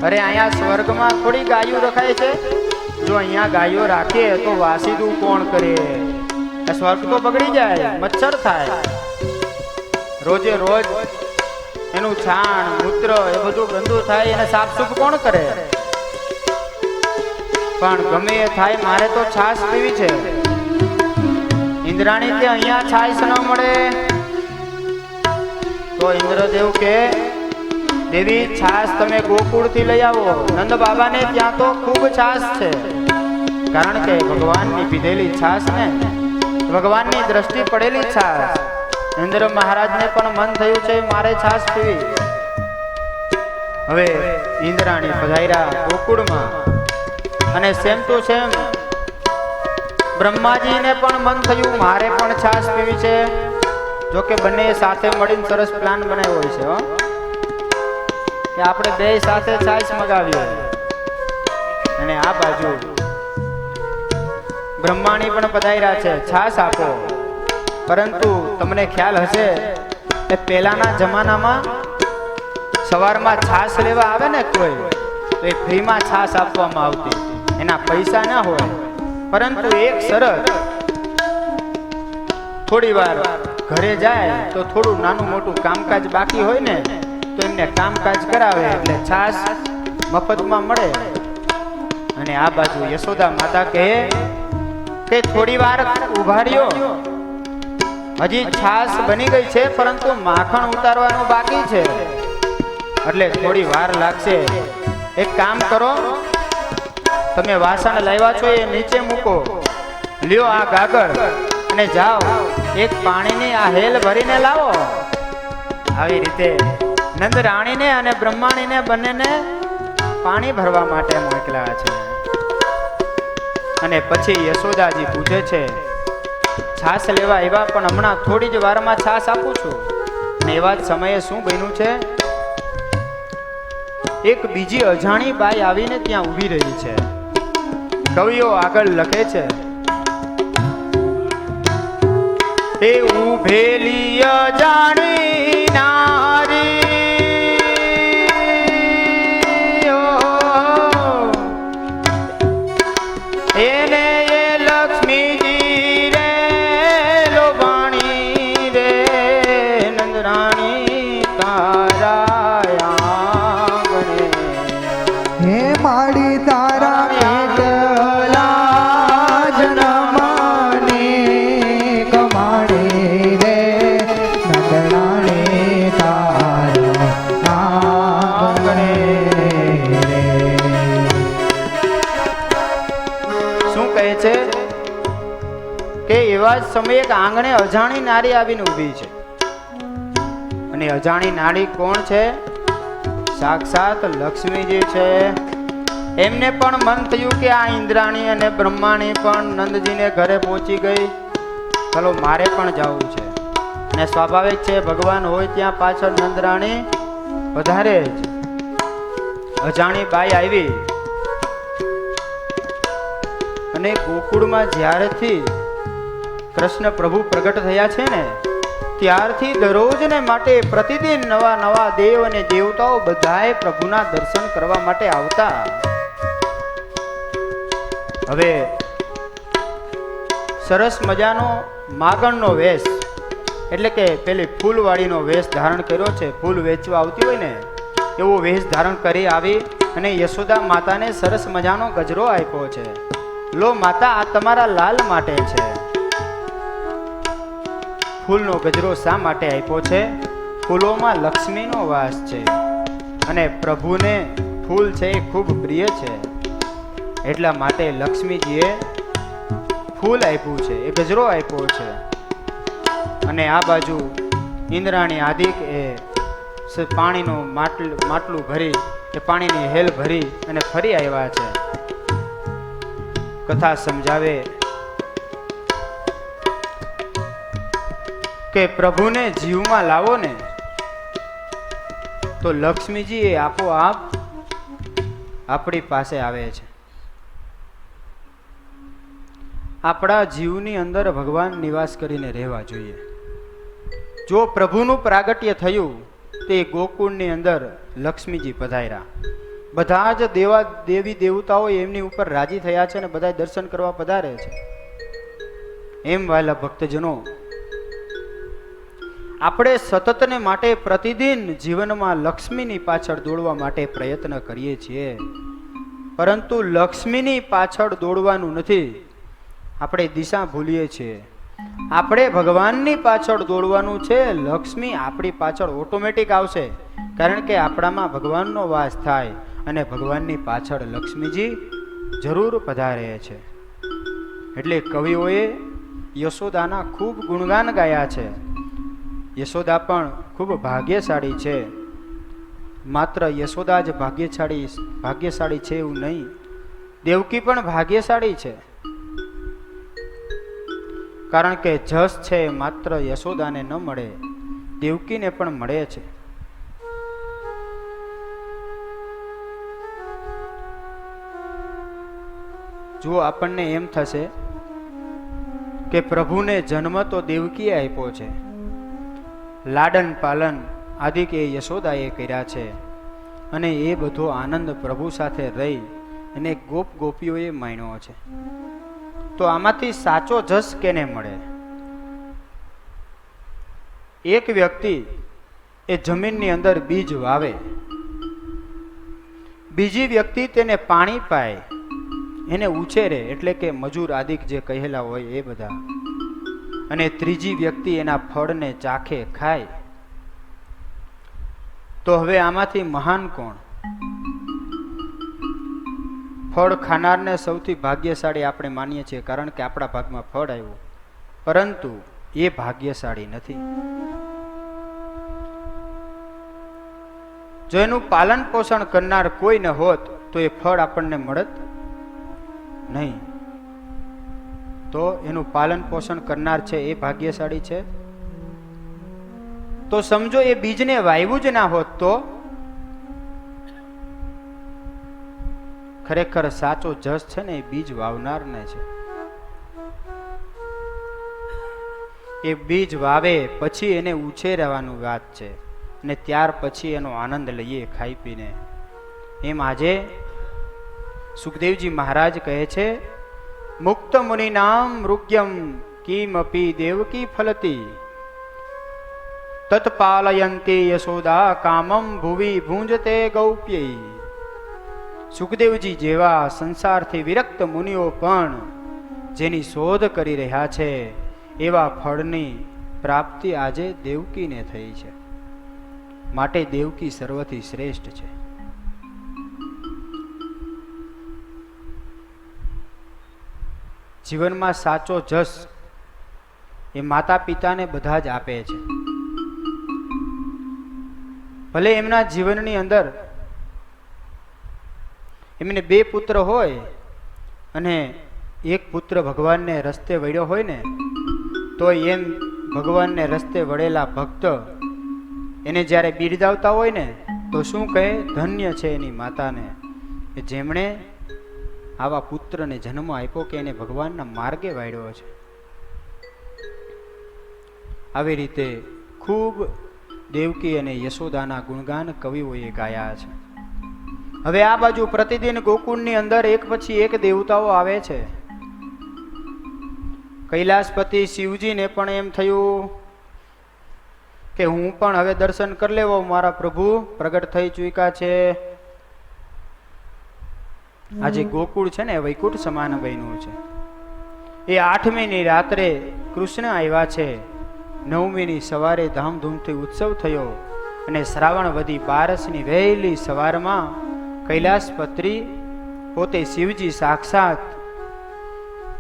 અરે અહીંયા સ્વર્ગમાં થોડી ગાયો રખાય છે. જો અહીંયા ગાયો રાખીએ તો વાસીદું કોણ કરે? સ્વર્ગ તો બગડી જાય, મચ્છર થાય. રોજે રોજ એનું છાણ મૂત્ર એ બધું ગંદુ થાય, એને સાફસૂફ કોણ કરે? પણ ગમે એ થાય મારે તો છાસ પીવી છે. ઇન્દ્રાણી કે અહીંયા છાસ ન મળે. તો ઇન્દ્રદેવ કે દેવી છાસ તમે ગોકુળ થી લઈ આવો. નંદ બાબાને ત્યાં તો ખૂબ છાસ છે, કારણ કે ભગવાનની પીધેલી છાસ ને ભગવાનની દ્રષ્ટિ પડેલી છાસ. ઇન્દ્ર મહારાજને પણ મન થયું છે મારે છાસ પીવી. હવે ઇન્દ્રાણી પધાર્યા ગોકુળમાં અને સેમ ટુ સેમ બ્રહ્માજીને પણ મન થયું મારે પણ છાસ પીવી છે. જો કે બંને સાથે મળીને સરસ પ્લાન બનાવ્યો હોય છે કે આપણે બે સાથે છાસ મગાવીએ. અને આ બાજુ બ્રહ્માણી પણ પધાર્યા છે છાસ આપો. પરંતુ તમને ખ્યાલ હશે કે પહેલાના જમાનામાં સવારમાં છાસ લેવા આવે ને કોઈ તો એ ફ્રીમાં છાસ આપવામાં આવતી. એના પૈસા ના હોય, પરંતુ એક શરત થોડી વાર ઘરે જાય તો થોડું નાનું મોટું કામકાજ બાકી હોય ને તો એમને કામકાજ કરાવે એટલે છાશ મફતમાં મળે. અને આ બાજુ યશોદા માતા કહે કે થોડી વાર ઉભા રહ્યો, હજી છાશ બની ગઈ છે પરંતુ માખણ ઉતારવાનું બાકી છે એટલે થોડી વાર લાગશે. એક કામ કરો, તમે વાસણ લાવ્યા છો એ નીચે મૂકો, લ્યો આ ગાગર અને જાઓ એક પાણીની આ હેલ ભરીને લાવો. આવી રીતે નંદ રાણીને અને બ્રહ્માણીને બંનેને પાણી ભરવા માટે મોકલ્યા છે. અને પછી યશોદાજી પૂછે છે, છાશ લેવા આવ્યા પણ હમણાં થોડી જ વારમાં છાશ આપું છું. અને એવા જ સમયે શું બન્યું છે, એક બીજી અજાણી બાઈ આવીને ત્યાં ઊભી રહી છે. કવિઓ આગળ લખે છે, એ ઉભેલી અજાણી નારી એને એ લક્ષ્મીજી રે લોભાણી રે નંદરાણી તારા આંગણે. હે માડી તારા કેટલા જન્મની કમાણી રે નંદરાણી તારા આંગણે રે. શું કહે છે કે એવા જ સમયે એક આંગણે અજાણી નારી આવીને ઊભી છે. અને અજાણી નારી કોણ છે? સાક્ષાત લક્ષ્મીજી છે. એમને પણ મન થયું કે આ ઇન્દ્રાણી અને બ્રહ્માણી પણ નંદજીને ઘરે પહોંચી ગઈ, ચલો મારે પણ જવું છે. અને સ્વાભાવિક છે, ભગવાન હોય ત્યાં પાછળ નંદરાણી વધારે જ. અજાણી બાઈ આવી અને ગોકુળમાં જ્યારથી કૃષ્ણ પ્રભુ પ્રગટ થયા છે ને ત્યારથી દરરોજને માટે પ્રતિદિન નવા નવા દેવ અને દેવતાઓ બધાએ પ્રભુના દર્શન કરવા માટે આવતા. હવે સરસ મજાનો માગણનો વેશ એટલે કે પેલી ફૂલવાળીનો વેશ ધારણ કર્યો છે. ફૂલ વેચવા આવતી હોય ને એવો વેશ ધારણ કરી આવી અને યશોદા માતાને સરસ મજાનો ગજરો આપ્યો છે. લો માતા, આ તમારા લાલ માટે છે. ફૂલનો ગજરો શા માટે આપ્યો છે? ફૂલોમાં લક્ષ્મીનો વાસ છે અને પ્રભુને ફૂલ છે એ ખૂબ પ્રિય છે, એટલા માટે લક્ષ્મીજીએ ફૂલ આપ્યું છે, એ ગજરો આપ્યો છે. અને આ બાજુ ઇન્દ્રાણી આદિક એ પાણીનું માટલું ભરી એ પાણીની હેલ ભરી અને ફરી આવ્યા છે. કથા સમજાવે કે પ્રભુને જીવમાં લાવો ને તો લક્ષ્મીજી એ આપોઆપ આપણી પાસે આવે છે. આપણા જીવની અંદર ભગવાન નિવાસ કરીને રહેવા જોઈએ. જો પ્રભુનું પ્રાગટ્ય થયું તે ગોકુળની અંદર લક્ષ્મીજી પધાર્યા. બધા જ દેવી દેવતાઓ એમની ઉપર રાજી થયા છે અને બધા દર્શન કરવા પધારે છે. એમ વાલા ભક્તજનો, આપણે સતતને માટે પ્રતિદિન જીવનમાં લક્ષ્મીની પાછળ દોડવા માટે પ્રયત્ન કરીએ છીએ, પરંતુ લક્ષ્મીની પાછળ દોડવાનું નથી, આપણે દિશા ભૂલીએ છીએ. આપણે ભગવાનની પાછળ દોડવાનું છે. લક્ષ્મી આપણી પાછળ ઓટોમેટિક આવશે, કારણ કે આપણામાં ભગવાનનો વાસ થાય અને ભગવાનની પાછળ લક્ષ્મીજી જરૂર પધારે છે. એટલે કવિઓએ યશોદાના ખૂબ ગુણગાન ગાયા છે. યશોદા પણ ખૂબ ભાગ્યશાળી છે. માત્ર યશોદા જ ભાગ્યશાળી છે એવું નહીં, દેવકી પણ ભાગ્યશાળી છે. કારણ કે જસ છે માત્ર યશોદાને ન મળે, દેવકીને પણ મળે છે. જો આપણને એમ થશે કે પ્રભુને જન્મ તો દેવકીએ આપ્યો છે, લાડન પાલન આદિ કે યશોદાએ કર્યા છે, અને એ બધો આનંદ પ્રભુ સાથે રહી અને ગોપીઓએ માણ્યો છે, તો આમાંથી સાચો જસ કેને મળે? એક વ્યક્તિ એ જમીનની અંદર બીજ વાવે, બીજી વ્યક્તિ તેને પાણી પાય, એને ઉછેરે, એટલે કે મજૂર આદિક જે કહેલા હોય એ બધા, અને ત્રીજી વ્યક્તિ એના ફળને ચાખે, ખાય, તો હવે આમાંથી મહાન કોણ? ફળ ખાનારને સૌથી ભાગ્યશાળી આપણે માનીએ છીએ, કારણ કે આપણા ભાગમાં ફળ આવ્યું, પરંતુ એ ભાગ્યશાળી નથી. જો એનું પાલન પોષણ કરનાર કોઈ ન હોત તો એ ફળ આપણને મળત નહીં. તો એનું પાલન પોષણ કરનાર છે એ ભાગ્યશાળી છે. તો સમજો એ બીજને વાવ્યું જ ના હોત તો ખરેખર સાચો જસ છે ને એ બીજ વાવનારને છે. એ બીજ વાવે પછી એને ઉછેરવાનું વાત છે, અને ત્યાર પછી એનો આનંદ લઈએ ખાઈ પીને. એમ આજે સુખદેવજી મહારાજ કહે છે, મુક્ત મુનિ નામ મૃગ્યમ કિમપી દેવકી ફલતી તત્પાલયંતી યશોદા કામમ ભુવિ ભૂંજતે ગૌપ્યૈ. સુખદેવજી જેવા સંસારથી વિરક્ત મુનિઓ પણ જેની શોધ કરી રહ્યા છે એવા ફળની પ્રાપ્તિ આજે દેવકીને થઈ છે. માટે દેવકી સર્વથી શ્રેષ્ઠ છે. જીવનમાં સાચો જસ એ માતા પિતાને બધા જ આપે છે. ભલે એમના જીવનની અંદર એમને 2 પુત્ર હોય અને એક પુત્ર ભગવાનને રસ્તે વળ્યો હોય ને, તો એમ ભગવાનને રસ્તે વળેલા ભક્ત એને જ્યારે બિરદાવતા હોય ને તો શું કહે? ધન્ય છે એની માતાને કે જેમણે આવા પુત્રને જન્મ આપ્યો, કે એને ભગવાનના માર્ગે વાળ્યો છે. આવી રીતે ખૂબ દેવકી અને યશોદાના ગુણગાન કવિઓએ ગાયા છે. હવે આ બાજુ પ્રતિદિન ગોકુળની અંદર એક પછી એક દેવતાઓ આવે છે. કૈલાસપતિ શિવજીને પણ એમ થયું કે હું પણ હવે દર્શન કરી લેવો, મારા પ્રભુ પ્રગટ થઈ ચૂક્યા છે. આજે ગોકુળ છે ને વૈકુંઠ સમાન બન્યું છે. એ 8મીની રાત્રે કૃષ્ણ આવ્યા છે, 9મીની સવારે ધામધૂમથી ઉત્સવ થયો, અને શ્રાવણ વધી 12ની વહેલી સવારમાં કૈલાસપતિ પોતે શિવજી સાક્ષાત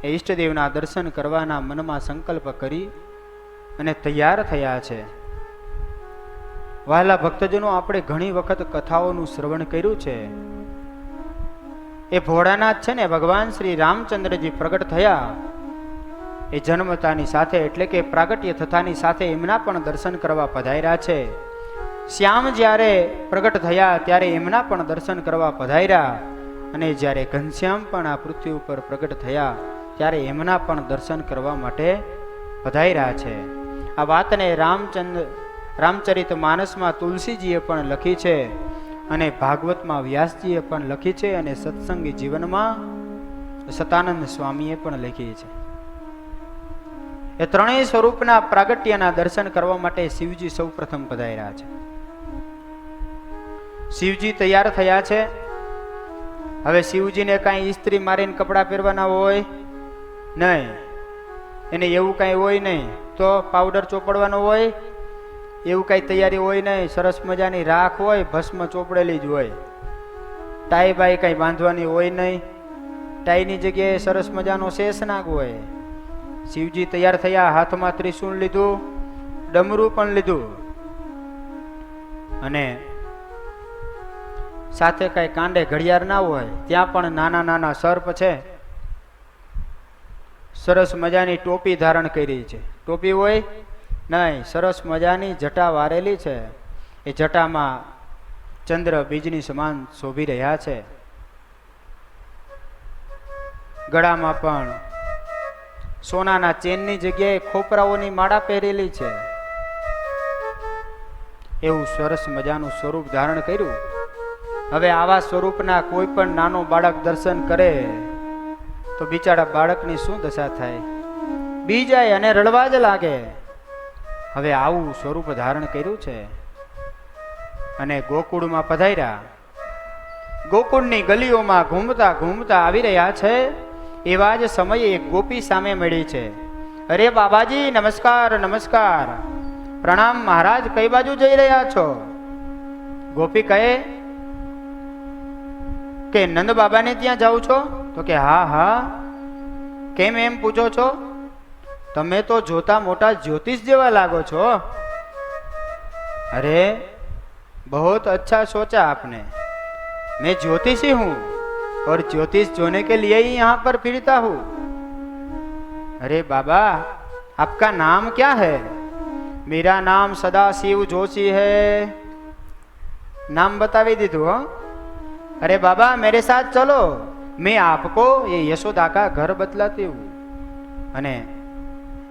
એ ઈષ્ટદેવના દર્શન કરવાના મનમાં સંકલ્પ કરી અને તૈયાર થયા છે. વહાલા ભક્તજનો, આપણે ઘણી વખત કથાઓનું શ્રવણ કર્યું છે. એ ભોળાનાથ છે ને ભગવાન શ્રી રામચંદ્રજી પ્રગટ થયા એ જન્મતાની સાથે, એટલે કે પ્રાગટ્ય થતાની સાથે એમના પણ દર્શન કરવા પધાર્યા છે. શ્યામ જ્યારે પ્રગટ થયા ત્યારે એમના પણ દર્શન કરવા પધાર્યા, અને જ્યારે ઘનશ્યામ પણ આ પૃથ્વી ઉપર પ્રગટ થયા ત્યારે એમના પણ દર્શન કરવા માટે પધાર્યા છે. આ વાતને રામચરિત માનસમાં તુલસીજીએ પણ લખી છે, અને ભાગવતમાં વ્યાસજીએ પણ લખી છે, અને સત્સંગી જીવનમાં સતાનંદ સ્વામીએ પણ લખી છે. એ ત્રણેય સ્વરૂપના પ્રાગટ્યના દર્શન કરવા માટે શિવજી સૌ પ્રથમ પધાર્યા છે. શિવજી તૈયાર થયા છે. હવે શિવજીને કાંઈ ઇસ્ત્રી મારીને કપડાં પહેરવાના હોય નહીં, એને એવું કાંઈ હોય નહીં, તો પાવડર ચોપડવાનો હોય એવું કાંઈ તૈયારી હોય નહીં. સરસ મજાની રાખ હોય, ભસ્મ ચોપડેલી જ હોય. ટાઈ બાઈ કાંઈ બાંધવાની હોય નહીં, ટાઈની જગ્યાએ સરસ મજાનો શેષનાગ હોય. શિવજી તૈયાર થયા, હાથમાં ત્રિશૂળ લીધું, ડમરું પણ લીધું, અને સાથે કઈ કાંડે ઘડિયાળ ના હોય, ત્યાં પણ નાના નાના સર્પ છે. સરસ મજાની ટોપી ધારણ કરી છે. ટોપી હોય નહીં, સરસ મજાની જટા વારેલી છે. એ જટામાં ચંદ્ર બીજની સમાન શોભી રહ્યા છે. ગળામાં પણ સોનાના ચેનની જગ્યાએ ખોપરાઓની માળા પહેરેલી છે. એવું સરસ મજાનું સ્વરૂપ ધારણ કર્યું. હવે આવા સ્વરૂપના કોઈ પણ નાનો બાળક દર્શન કરે તો બિચારા બાળકની શું દશા થાય? બી જાય અને રડવા જ લાગે. હવે આવું સ્વરૂપ ધારણ કર્યું છે અને ગોકુળમાં પધાર્યા. ગોકુળની ગલીઓમાં ઘૂમતા ઘૂમતા આવી રહ્યા છે. એવા જ સમયે એક ગોપી સામે મળી છે. અરે બાબાજી, નમસ્કાર નમસ્કાર. પ્રણામ મહારાજ, કઈ બાજુ જઈ રહ્યા છો? ગોપી કહે કે નંદ બાબાને ત્યાં જાઓ છો? તો કે હા હા. કેમ એમ પૂછો છો? તમે તો જોતા મોટા જ્યોતિષ જેવા લાગો છો. अरे बहुत अच्छा सोचा आपने. मैं ज्योतिषी हूँ और ज्योतिष जोने के लिए ही यहाँ पर फिरता हूँ. अरे बाबा, आपका नाम क्या है? मेरा नाम सदाशिव जोशी है. नाम बतावी दीधु हो. अरे बाबा, मेरे साथ चलो, मैं आपको ये यशोदा का घर बतलाती हूँ. અને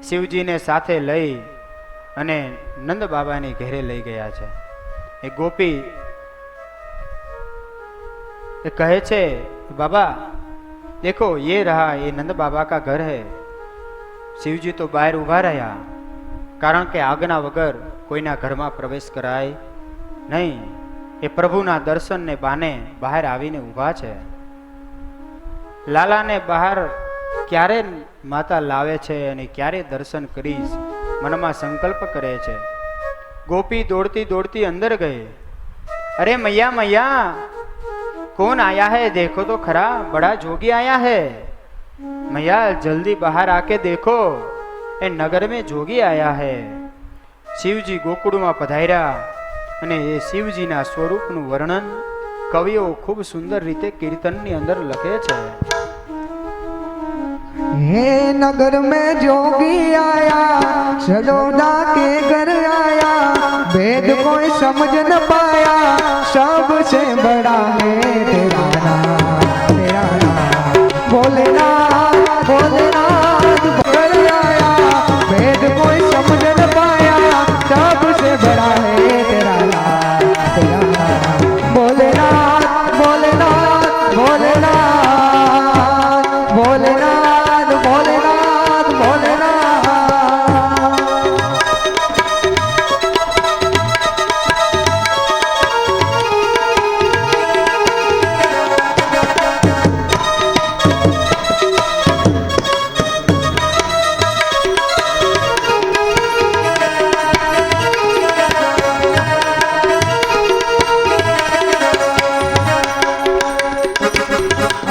શિવજીને સાથે લઈ અને નંદ બાબાની ઘરે લઈ ગયા છે. એ ગોપી એ કહે છે, બાબા देखो ये रहा, ये नंद बाबा का घर है. શિવજી તો બહાર ઊભા રહ્યા, કારણ કે આજ્ઞા વગર કોઈના ઘરમાં પ્રવેશ કરાય નહીં. એ પ્રભુના દર્શનને બાને બહાર આવીને ઊભા છે. લાલાને બહાર ક્યારે માતા લાવે છે અને ક્યારે દર્શન કરીશ, મનમાં સંકલ્પ કરે છે. ગોપી દોડતી દોડતી અંદર ગઈ. अरे मैया मैया, कौन आया है? देखो तो खरा, बड़ा जोगी आया है. मैया जल्दी बाहर आके देखो, ए नगर में जोगी आया है. શિવજી ગોકુળમાં પધાર્યા અને એ શિવજીના સ્વરૂપનું વર્ણન કવિઓ ખૂબ સુંદર રીતે કીર્તનની અંદર લખે છે. हे नगर में जोगी आया, सजोदा के घर आया, वेद कोई समझ न पाया, सबसे बड़ा है तेरा नाम, तेरा नाम. भोलेनाथ भोलेनाथ घर आया, वेद कोई समझ न पाया, सबसे बड़ा है तेरा नाम, तेरा नाम. भोलेनाथ भोलेनाथ भोलेनाथ भोलेनाथ भोलेनाथ भोलेनाथ.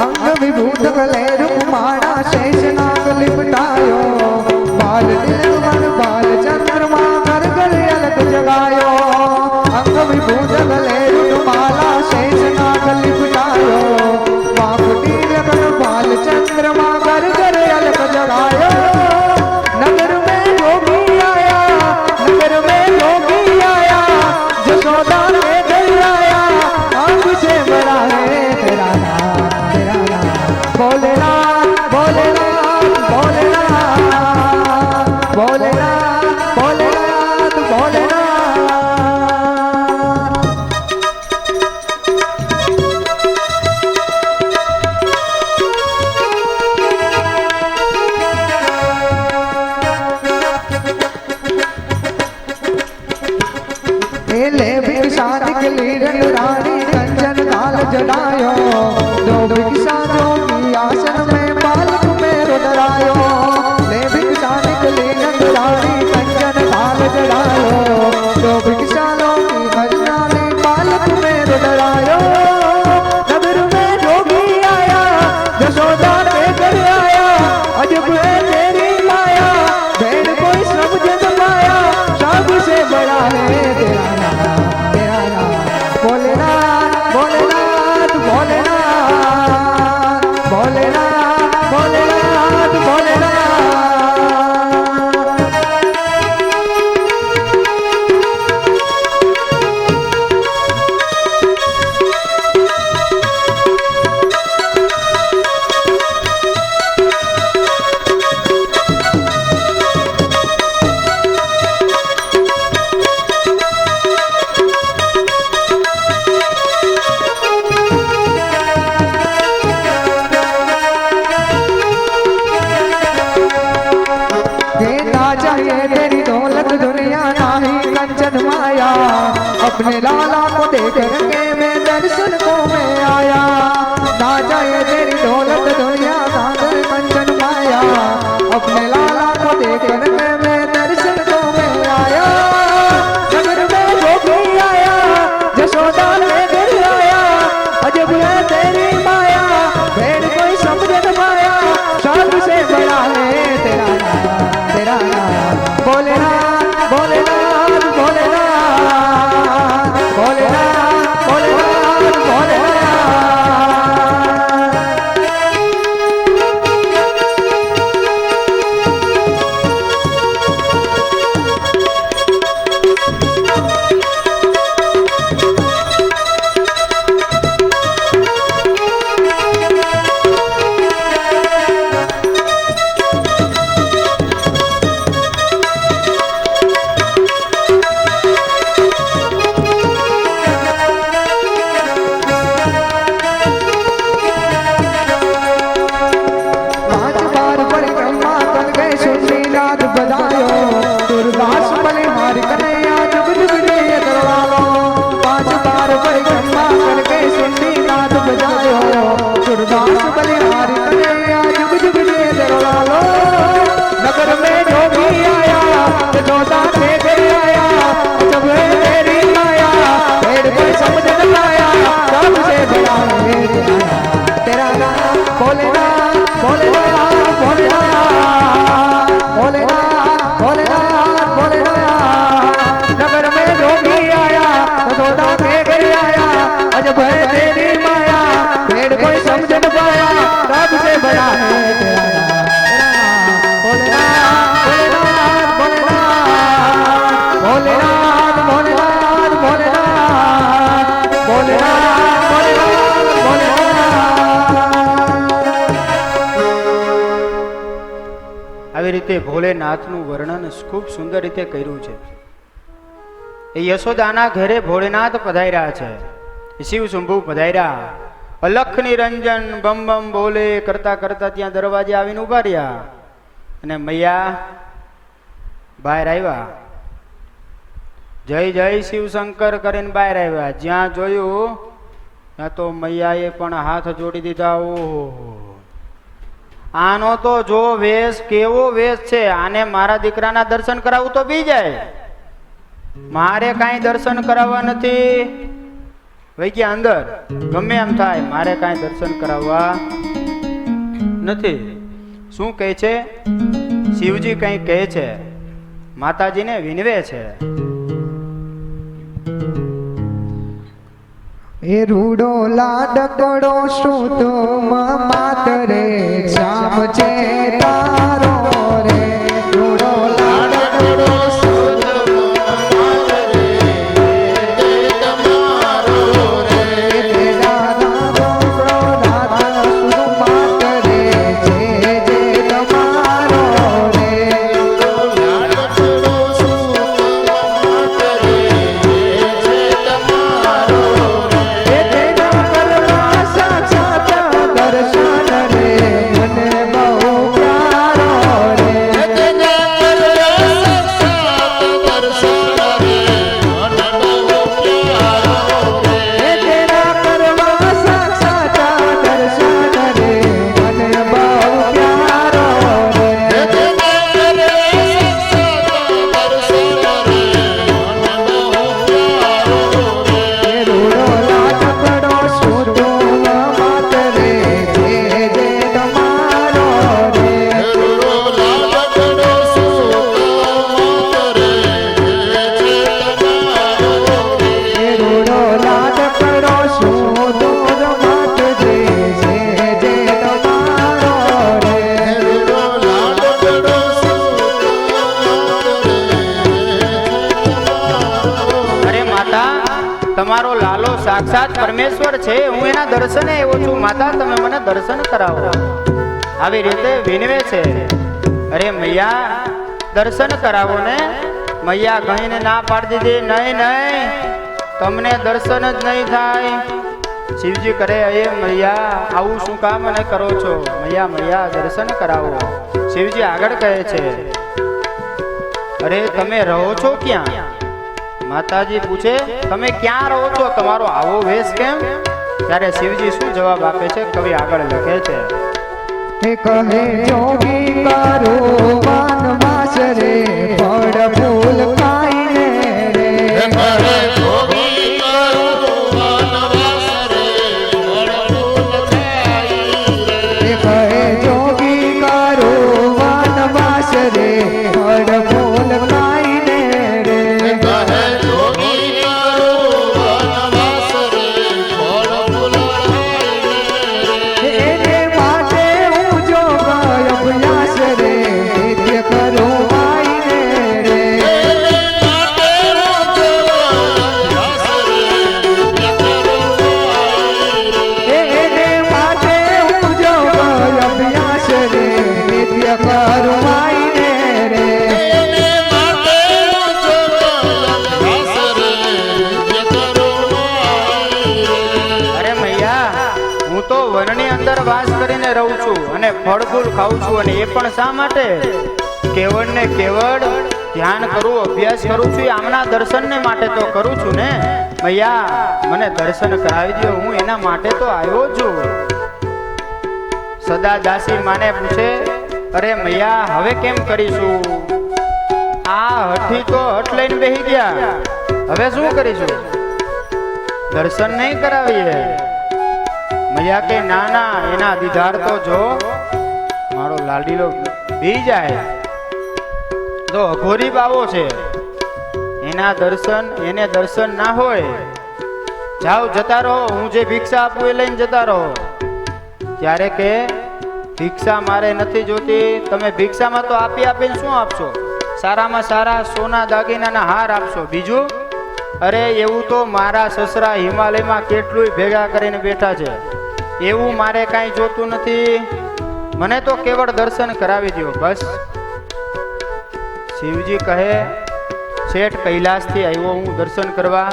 अंग विभूत गले रुक्माणा शेष नाग लिपटायो, बाल तिलक मन बाल चंद्रमा कर कर अलग जगायो. अंग विभूत गले रुक्माला शेष नाग लिपटायो, बाल तिलक मन बाल चंद्रमा कर कर अलग जगायो. नगर में योगी आया, नगर में योगी आया, जसोदा के घर आया, अंग से बड़ा है तेरा नाम, तेरा नाम. भोलेनाथ भोलेनाथ भोलेनाथ भोलेनाथ भोलेनाथ भोलेनाथ. ले भिक्षा निकली रंग रानी, कंचन काल जड़ायो, दो भिक्षा जोगी आसन में बालक में रुदरायो. ले भिक्षा निकली रंग रानी, कंचन काल जड़ायो, दो भिक्षा जोगी खजानी बालक में रुदरायो. नगर में जोगी आया, जसोदा के घर आया, अजब है तेरी माया, भेड़ कोई समझ न पाया, सबसे बड़ा है तेरा नाम, तेरा नाम. भोलेनाथ भोलेनाथ भोलेनाथ भोलेनाथ भोलेनाथ भोलेनाथ. देना चाहिए तेरी दौलत दुनिया अपने लाला को देख के मैं दर्शन को मैं आया ना जाए तेरी दौलत दुनिया दादर कंचन माया अपने लाला को देख के मैं दर्शन को मैं आया नगर में गोपी आया जशोदा लेकर आया अजब है तेरी माया भेड़ कोई समझ न पाया सब से बड़ा है तेरा नाम भोलेनाथ भोलेनाथ भोलेनाथ भोलेनाथ भोलेनाथ भोलेनाथ આવી રીતે ભોલેનાથનું વર્ણન ખૂબ સુંદર રીતે કર્યું છે. એ યશોદાના ઘરે ભોલેનાથ પધાર્યા છે, શિવ શંભુ પધાર્યા, અલખ નિરંજન બમ બમ બોલે કરતા કરતા ત્યાં દરવાજે આવીને ઉભા રહ્યા અને મૈયા બહાર આવ્યા. જય જય શિવ શંકર કરીને બહાર આવ્યા. જ્યાં જોયું ત્યાં તો મૈયાએ પણ હાથ જોડી દીધા. ઓહો, આનો તો જો વેશ કેવો વેશ છે, આને મારા દીકરાના દર્શન કરાવવું તો બી જાય, મારે કાંઈ દર્શન કરાવવા નથી. વહી ગયા અંદર, ગમે એમ થાય મારે કાંઈ દર્શન કરાવવા નથી. શું કહે છે શિવજી? કંઈ કહે છે, માતાજીને વિનવે છે. એ રૂડો લાડકડો શું તો માતરે શ્યામ છે તારો રે રૂડો લાડકડો શું તો માતરે તમારો રે તેરા નામનો નાથ શું માતરે છે તમારો રે રૂડો લાડકડો શું તો માતરે છે તમારો તમારો લાલો સાક્ષાત પરમેશ્વર છે, હું એના દર્શને આવ્યો છું. માતા તમે મને દર્શન કરાવો. આવી રીતે વિનવે છે. અરે મૈયા દર્શન કરાવો ને. મૈયા કહીને ના પાડી દીધી, નહીં નહીં તમને દર્શન જ નહીં થાય. શિવજી કરે, એ મૈયા આવું શું કામ મને કરો છો? મૈયા મૈયા દર્શન કરાવો. શિવજી આગળ કહે છે, અરે તમે રહો છો ક્યાં? માતાજી પૂછે તમે ક્યાં રહો છો, તમારો આવો વેશ કેમ? ત્યારે શિવજી શું જવાબ આપે છે કવિ આગળ લખે છે, હે કહે જોગી કારો વનવાસ રે ફળ ફૂલ ખાઈને રે કરે જોગી કરું વનવાસ રે ફળ ફૂલ ખાઈ રે. હે કહે જોગી કારો વનવાસ રે ફળ ફૂલ ખાઈને રે કહે જોગી કરું વનવાસ રે ફળ ફૂલ ખાઈ રે. એને માટે હું જોગ અભ્યાસ રે નિત્ય કરું આઈને રે એને માટે હું જોગ અભ્યાસ રે નિત્ય કરું આઈને રે અરે મૈયા હું તો વનની અંદર વાસ કરીને રહું છું અને ફળ ફૂલ ખાઉં છું, અને એ પણ શા માટે? કેવળ ને કેવળ ધ્યાન કરું, અભ્યાસ કરું છું, એ આમના દર્શનને માટે તો કરું છું ને. મૈયા મને દર્શન કરાવી દો, હું એના માટે તો આવ્યો છું. સદા દાસી માને પૂછે, અરે મૈયા હવે કેમ કરીશું? આ હઠી તો હઠ લઈને બેહી ગયા, હવે શું કરીશું? દર્શન નહીં કરાવીએ? મૈયા કે ના ના, એના દીદાર તો જો મારો લાડીલો બી જાય. જો અઘોરી બાવો છે, એના દર્શન, એને દર્શન ના હોય, જાઓ જતા રહો, હું જે ભિક્ષા આપું એ લઈને જતા રહો. ત્યારે કે ભિક્ષા મારે નથી જોતી, તમે ભિક્ષામાં તો આપી આપીને શું આપશો? સારામાં સારા સોના દાગીનાના હાર આપશો, બીજું? અરે એવું તો મારા સસરા હિમાલયમાં કેટલુંય ભેગા કરીને બેઠા છે, એવું મારે કાંઈ જોતું નથી, મને તો કેવળ દર્શન કરાવી દો બસ. શિવજી કહે, શેઠ કૈલાસથી આવ્યો હું દર્શન કરવા,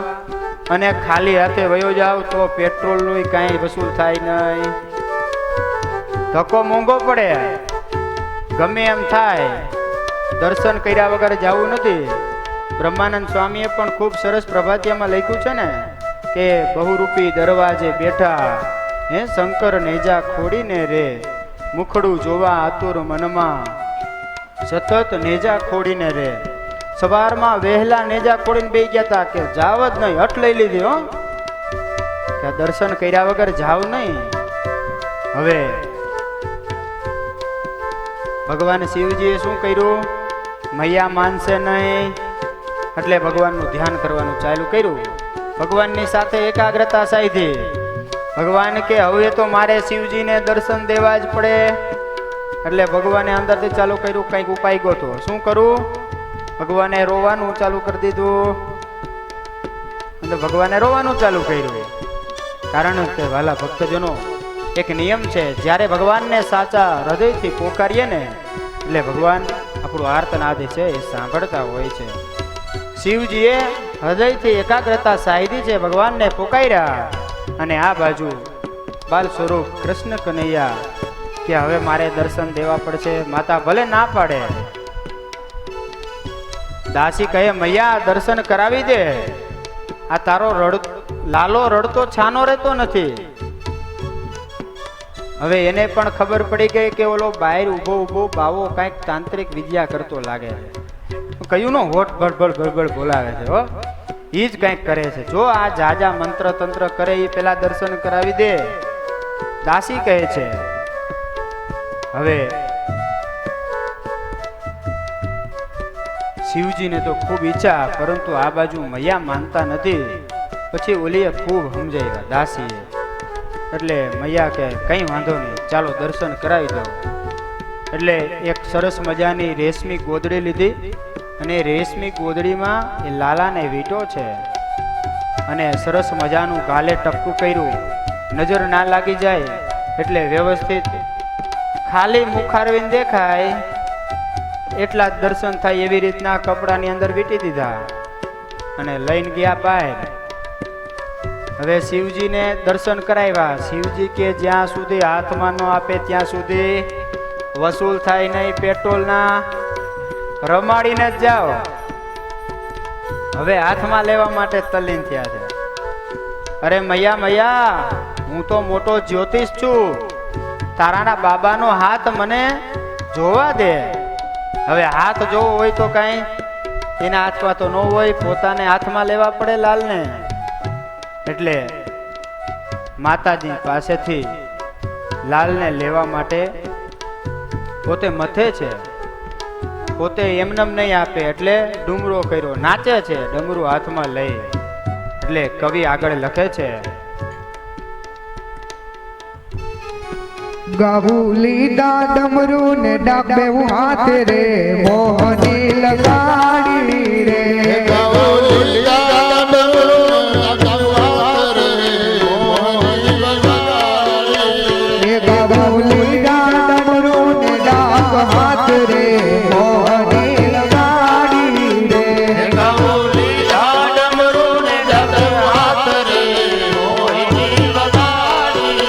અને ખાલી હાથે વયો જાવ તો પેટ્રોલનું કાંઈ વસૂલ થાય નહીં, ધક્કો મોંઘો પડે, ગમે એમ થાય, દર્શન કર્યા વગર જવું નથી. બ્રહ્માનંદ સ્વામીએ પણ ખૂબ સરસ પ્રભાતિયામાં લખ્યું છે ને કે બહુરૂપી દરવાજે બેઠા હે શંકર નેજા ખોડીને રે, મુખડું જોવા આતુર મનમાં સતત નેજા ખોડીને રે. સવારમાં વહેલા નેજા ખોડીને બેસી ગયા હતા કે જાવ જ નહીં, હઠ લઈ લીધી હો કે દર્શન કર્યા વગર જાવ નહીં. હવે ભગવાન શિવજીએ શું કર્યું? મૈયા માનશે નહીં એટલે ભગવાનનું ધ્યાન કરવાનું ચાલુ કર્યું, ભગવાનની સાથે એકાગ્રતા સાધી. ભગવાન કે હવે તો મારે શિવજીને દર્શન દેવા જ પડે, એટલે ભગવાને અંદરથી ચાલુ કર્યું, કંઈક ઉપાય ગોતો. શું કરું? ભગવાને રોવાનું ચાલુ કરી દીધું, અને ભગવાને રોવાનું ચાલુ કર્યું. કારણ કે વાલા ભક્તજનો, એક નિયમ છે, જ્યારે ભગવાનને સાચા હૃદયથી પોકારીએ ને એટલે ભગવાન આપણું આર્તનાદ છે એ સાંભળતા હોય છે. શિવજીએ હૃદયથી એકાગ્રતા સાધી છે, ભગવાનને પોકાર્યા, અને આ બાજુ બાલ સ્વરૂપ કૃષ્ણ કનૈયા કે હવે મારે દર્શન દેવા પડશે. માતા ભલે ના પાડે, દાસી કહે મૈયા દર્શન કરાવી દે, આ તારો લાલો રડતો છાનો રહેતો નથી. હવે એને પણ ખબર પડી ગઈ કે ઓલો બહાર ઊભો ઊભો બાવો કાંઈક તાંત્રિક વિદ્યા કરતો લાગે. કયું નો હોઠ બળબળ બળબળ બોલાવે છે હો, એ જ કંઈક કરે છે. જો આ જાજા મંત્ર તંત્ર કરે એ પેલા દર્શન કરાવી દે. દાસી કહે છે હવે શિવજીને તો ખૂબ ઈચ્છા, પરંતુ આ બાજુ મૈયા માનતા નથી. પછી ઓલીએ ખૂબ સમજાવ્યા દાસીએ, એટલે મૈયા કે કંઈ વાંધો નહીં, ચાલો દર્શન કરાવી દો. એટલે એક સરસ મજાની રેશમી ગોદડી લીધી, અને રેશમી ગોદડીમાં એ લાલાને વીંટો છે, અને સરસ મજાનું ગાલે ટપકું કર્યું, નજર ના લાગી જાય એટલે વ્યવસ્થિત ખાલી મુખારવીને દેખાય એટલા જ દર્શન થાય એવી રીતના કપડાની અંદર વીંટી દીધા, અને લઈને ગયા બહાર. હવે શિવજીને દર્શન કરાવ્યા. શિવજી કે જ્યાં સુધી હાથમાં ન આપે ત્યાં સુધી વસૂલ થાય નહીં પેટ્રોલના, રમાડીને જ જાઓ. હવે હાથમાં લેવા માટે તલ્લીન થયા છે. અરે મૈયા મૈયા, હું તો મોટો જ્યોતિષ છું, તારાના બાબાનો હાથ મને જોવા દે. હવે હાથ જોવો હોય તો કઈ એના હાથમાં તો ન હોય, પોતાને હાથમાં લેવા પડે લાલને. એટલે માતાજી પાસેથી લાલને લેવા માટે પોતે મથે છે, પોતે એમનેમ નહીં આપે, એટલે ડુમરો કર્યો, નાચે છે ડમરું હાથમાં લઈ. એટલે કવિ આગળ લખે છે, ગાવું લીધા ડમરું ને ડાબેવું હાથ રે, મોહની લગાડી રે. ગાવું લીધા ડમરું હાથ રે, મોહની લગાડી. ગાવું લીધા ડમરું ને ડાબ હાથ રે, મોહની લગાડી રે. ગાવું લીધા ડમરું ને ડાબ હાથ રે, મોહની લગાડી.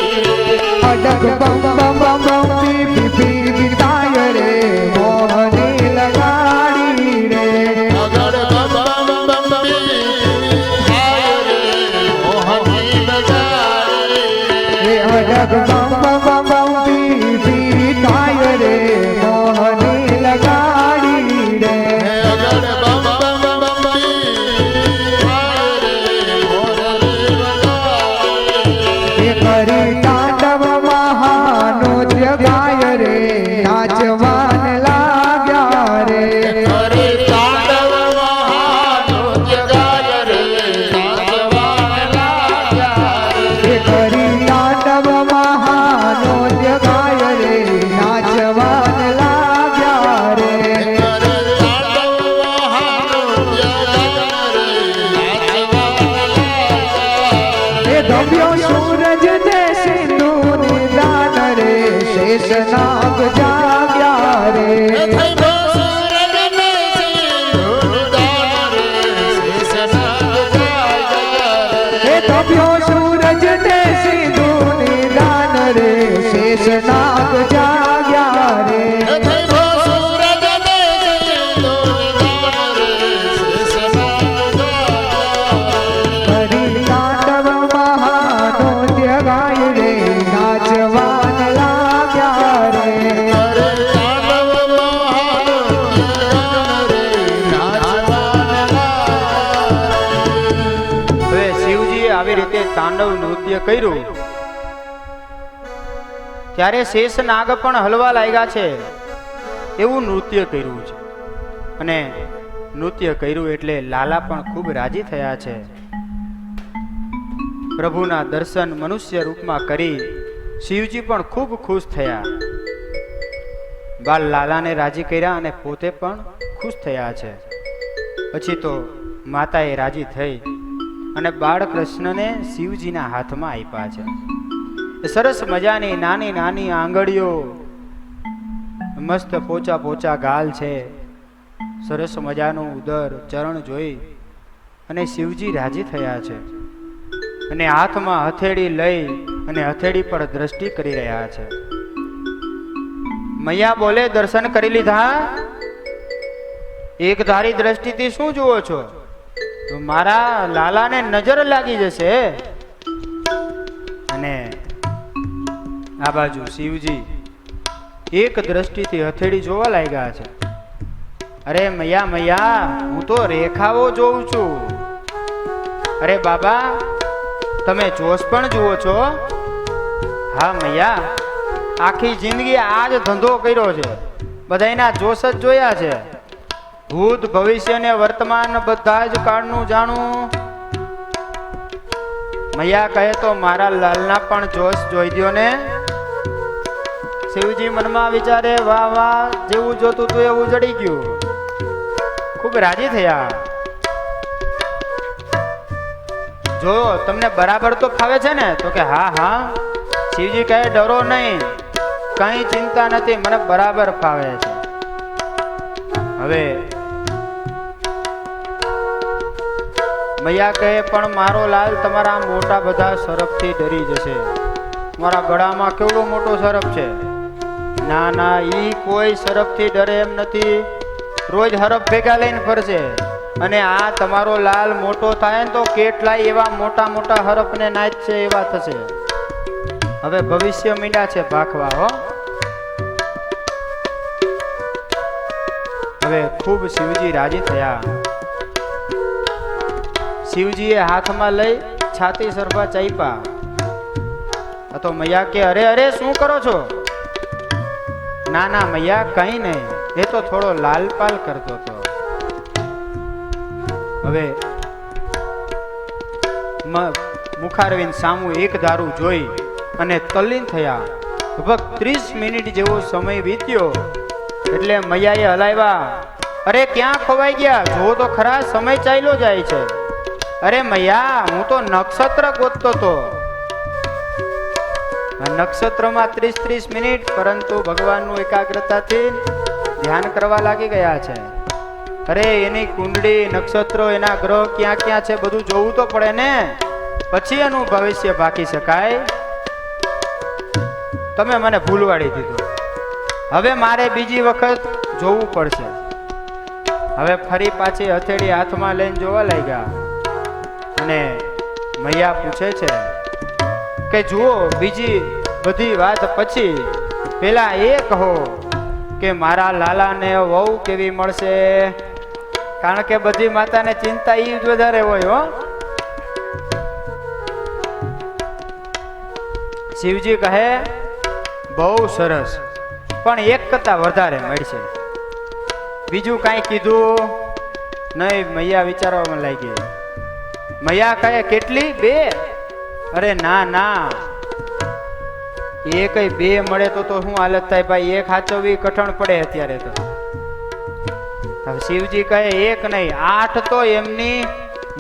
અડગ બમ બમ બમ બમ પી પી પી તાય રે, મોહની લગાડી રે. અગર બમ બમ બી હાય રે, મોહની લગાડી. અડગ બમ બમ બમ પી પી તાય રે, મોહની લગાડી રે. અગર બમ બમ બી હાય રે, મોહની લગાડી. કરી તાંડવ મહાનો જગાય રે, નાચવાન લાગ્યા રે. હરે તાંડવ મહાનૃત્ય ગાય રે, નાચવાન લાગ્યા રે. કરી તાંડવ મહાનો જગાય રે, નાચવાન લાગ્યા રે. હરે તાંડવ મહાનૃત્ય ગાય રે, નાચવાન લાગ્યા રે. એ ગમ્યો સૂરજ ને સિંધુ નિદાન રે, શેષનાગ જાગ્યા રે. થઈ ગયો સૂરજ ને સિંધુદાન રે, શેષનાગ જાગ્યા રે. એ ગમ્યો સૂરજ ને સિંધુ નિદાન રે, શેષનાગ જાગ્યા રે. થઈ ગયો સૂરજ ને સિંધુદાન રે, શેષનાગ જાગ્યા રે. કરી તાંડવ મહાનો જગાય રે, નાચવાન લાગ્યા રે. હરે તાંડવ મહાનૃત્ય રે, નાચવાન લાગ્યા રે. હવે શિવજીએ આવી રીતે તાંડવ નૃત્ય કર્યું ત્યારે શેષ નાગ પણ હલવા લાગ્યા છે, એવું નૃત્ય કર્યું છે. અને નૃત્ય કર્યું એટલે લાલા પણ ખૂબ રાજી થયા છે. પ્રભુના દર્શન મનુષ્ય રૂપમાં કરી શિવજી પણ ખૂબ ખુશ થયા. બાલ લાલાને રાજી કર્યા અને પોતે પણ ખુશ થયા છે. પછી તો માતાએ રાજી થઈ અને બાળકૃષ્ણને શિવજીના હાથમાં આપ્યા છે. એ સરસ મજાની નાની નાની આંગળીઓ, મસ્ત પોચા પોચા ગાલ છે, સરસ મજાનું ઉદર ચરણ જોઈ અને શિવજી રાજી થયા છે. અને હાથમાં હથેળી લઈ અને હથેળી પર દ્રષ્ટિ કરી રહ્યા છે. મૈયા બોલે, દર્શન કરી લીધા? એક ધારી દ્રષ્ટિથી શું જુઓ છો? તો મારા લાલાને નજર લાગી જશે. અને આ બાજુ શિવજી એક દ્રષ્ટિથી હથેળી જોવા લાગ્યા છે. અરે મૈયા મૈયા, હું તો રેખાઓ જોઉં છું. અરે બાબા, તમે જોશ પણ જુઓ છો? હા મૈયા, આખી જિંદગી આ જ ધંધો કર્યો છે, બધાયના જોશ જ જોયા છે. ભૂત ભવિષ્ય ને વર્તમાન બધા જ કાળનું જાણું. મૈયા કહે તો મારા લાલના પણ જોશ જોઈ દ્યો ને. શિવજી મનમાં વિચારે, વાહ વાહ, જેવું જોતું તું એવું જડી ગયું. ખૂબ રાજી થયા. જો તમને બરાબર તો ફાવે છે ને? તો કે હા હા. શિવજી કહે, ડરો નહીં, કઈ ચિંતા નથી, મને બરાબર ફાવે છે. હવે મૈયા કહે, પણ મારો લાલ તમારા મોટા બધા સરપથી ડરી જશે. મારા ગળામાં કેવડો મોટો સરપ છે. ના ના, ઈ કોઈ સરપથી ડરે એમ નથી. રોજ હરફ ભેગા લઈને ફરશે. અને આ તમારો લાલ મોટો થાય ને તો કેટલાય એવા મોટા મોટા હરફને નાચશે એવા થશે. હવે ભવિષ્ય મીંડા છે ભાખવા હો. હવે ખૂબ શિવજી રાજી થયા. શિવજીએ હાથમાં લઈ છાતી સરભા ચાપ્યા. આ તો મૈયા કે અરે અરે શું કરો છો? ના ના મૈયા કઈ નહીં, એ તો થોડો લાલપાલ કરતો હતો. હવે મુખારવિંદ સામું એક ધારું જોઈ અને તલ્લીન થયા. લગભગ 30 મિનિટ જેવો સમય વીત્યો એટલે મૈયાએ હલાવ્યા. અરે ક્યાં ખોવાઈ ગયા? જો તો ખરા, સમય ચાલ્યો જાય છે. અરે મૈયા, હું તો નક્ષત્ર ગોતતો હતો. નક્ષત્રમાં 30 મિનિટ, પરંતુ ભગવાનનું એકાગ્રતાથી ધ્યાન કરવા લાગી ગયા છે. અરે એની કુંડળી, નક્ષત્રો, એના ગ્રહ ક્યાં ક્યાં છે બધું જોવું તો પડે ને, પછી એનું ભવિષ્ય ભાકી શકાય. તમે મને ભૂલવાડી દીધું. હવે મારે બીજી વખત જોવું પડશે. હવે ફરી પાછી હથેળી હાથમાં લઈને જોવા લાગ્યા અને મૈયા પૂછે છે કે જુઓ, બીજી બધી વાત પછી પેલા એ કહો કે મારા લાલાને વહુ કેવી મળશે? કારણ કે બધી માતાને ચિંતા ઈ જ વધારે હોય હો. શિવજી કહે બહુ સરસ, પણ એક કરતા વધારે મળશે. બીજું કાંઈ કીધું નહીં. મૈયા વિચારવામાં લાગી. મૈયા કહે કેટલી? 2? અરે ના ના, એ કઈ 2 મળે તો શું હાલત થાય ભાઈ? એક હાચવવી કઠણ પડે અત્યારે તો. શિવજી કહે 1 નહીં 8 તો એમની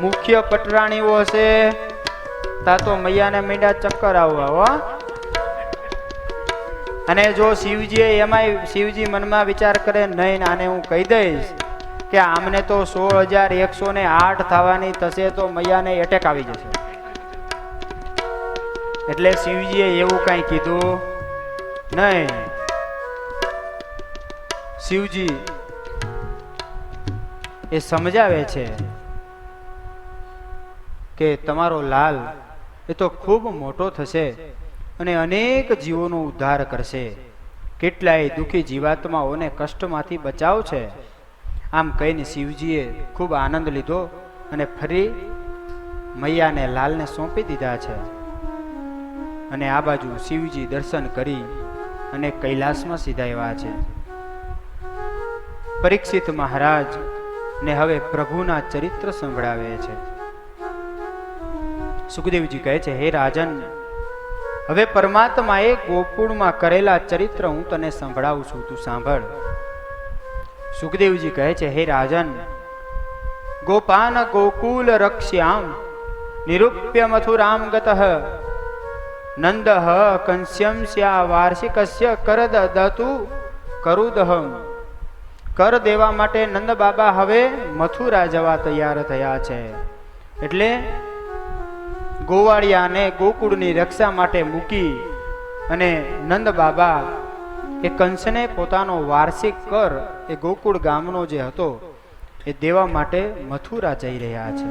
મુખ્ય પટરાણીઓ હશે. તા તો મૈયાને મીંડા ચક્કર આવવા હો. અને જો શિવજી મનમાં વિચાર કરે નહીં, આને હું કહી દઈશ કે આમને તો 16,108 થવાની થશે તો મૈયાને એટેક આવી જશે. એટલે શિવજીએ એવું કાંઈ કીધું નહીં. શિવજી એ સમજાવે છે કે તમારો લાલ એ તો ખૂબ મોટો થશે અને અનેક જીવોનો ઉદ્ધાર કરશે. કેટલાય દુઃખી જીવાત્માઓને કષ્ટમાંથી બચાવ છે. આમ કહીને શિવજીએ ખૂબ આનંદ લીધો અને ફરી મૈયાને લાલને સોંપી દીધા છે. અને આ બાજુ શિવજી દર્શન કરી અને કૈલાસમાં સીધાવ્યા છે. પરીક્ષિત મહારાજ ને હવે પ્રભુના ચરિત્ર સંભળાવે છે. સુખદેવજી કહે છે, હે રાજન, હવે પરમાત્માએ ગોકુળમાં કરેલા ચરિત્ર હું તને સંભળાવું છું, તું સાંભળ. સુખદેવજી કહે છે, હે રાજન, ગોપાન ગોકુલ રક્ષ્યામ નિરૂપ્ય મથુરામ ગતઃ નંદઃ કંસ્યમ સ્યા વાર્ષિકસ્ય કર દતુ કરુદહમ. કર દેવા માટે નંદ બાબા હવે મથુરા જવા તૈયાર થયા છે. એટલે ગોવાળિયાને ગોકુળની રક્ષા માટે મૂકી અને નંદ બાબા એ કંસને પોતાનો વાર્ષિક કર એ ગોકુળ ગામનો જે હતો એ દેવા માટે મથુરા જઈ રહ્યા છે.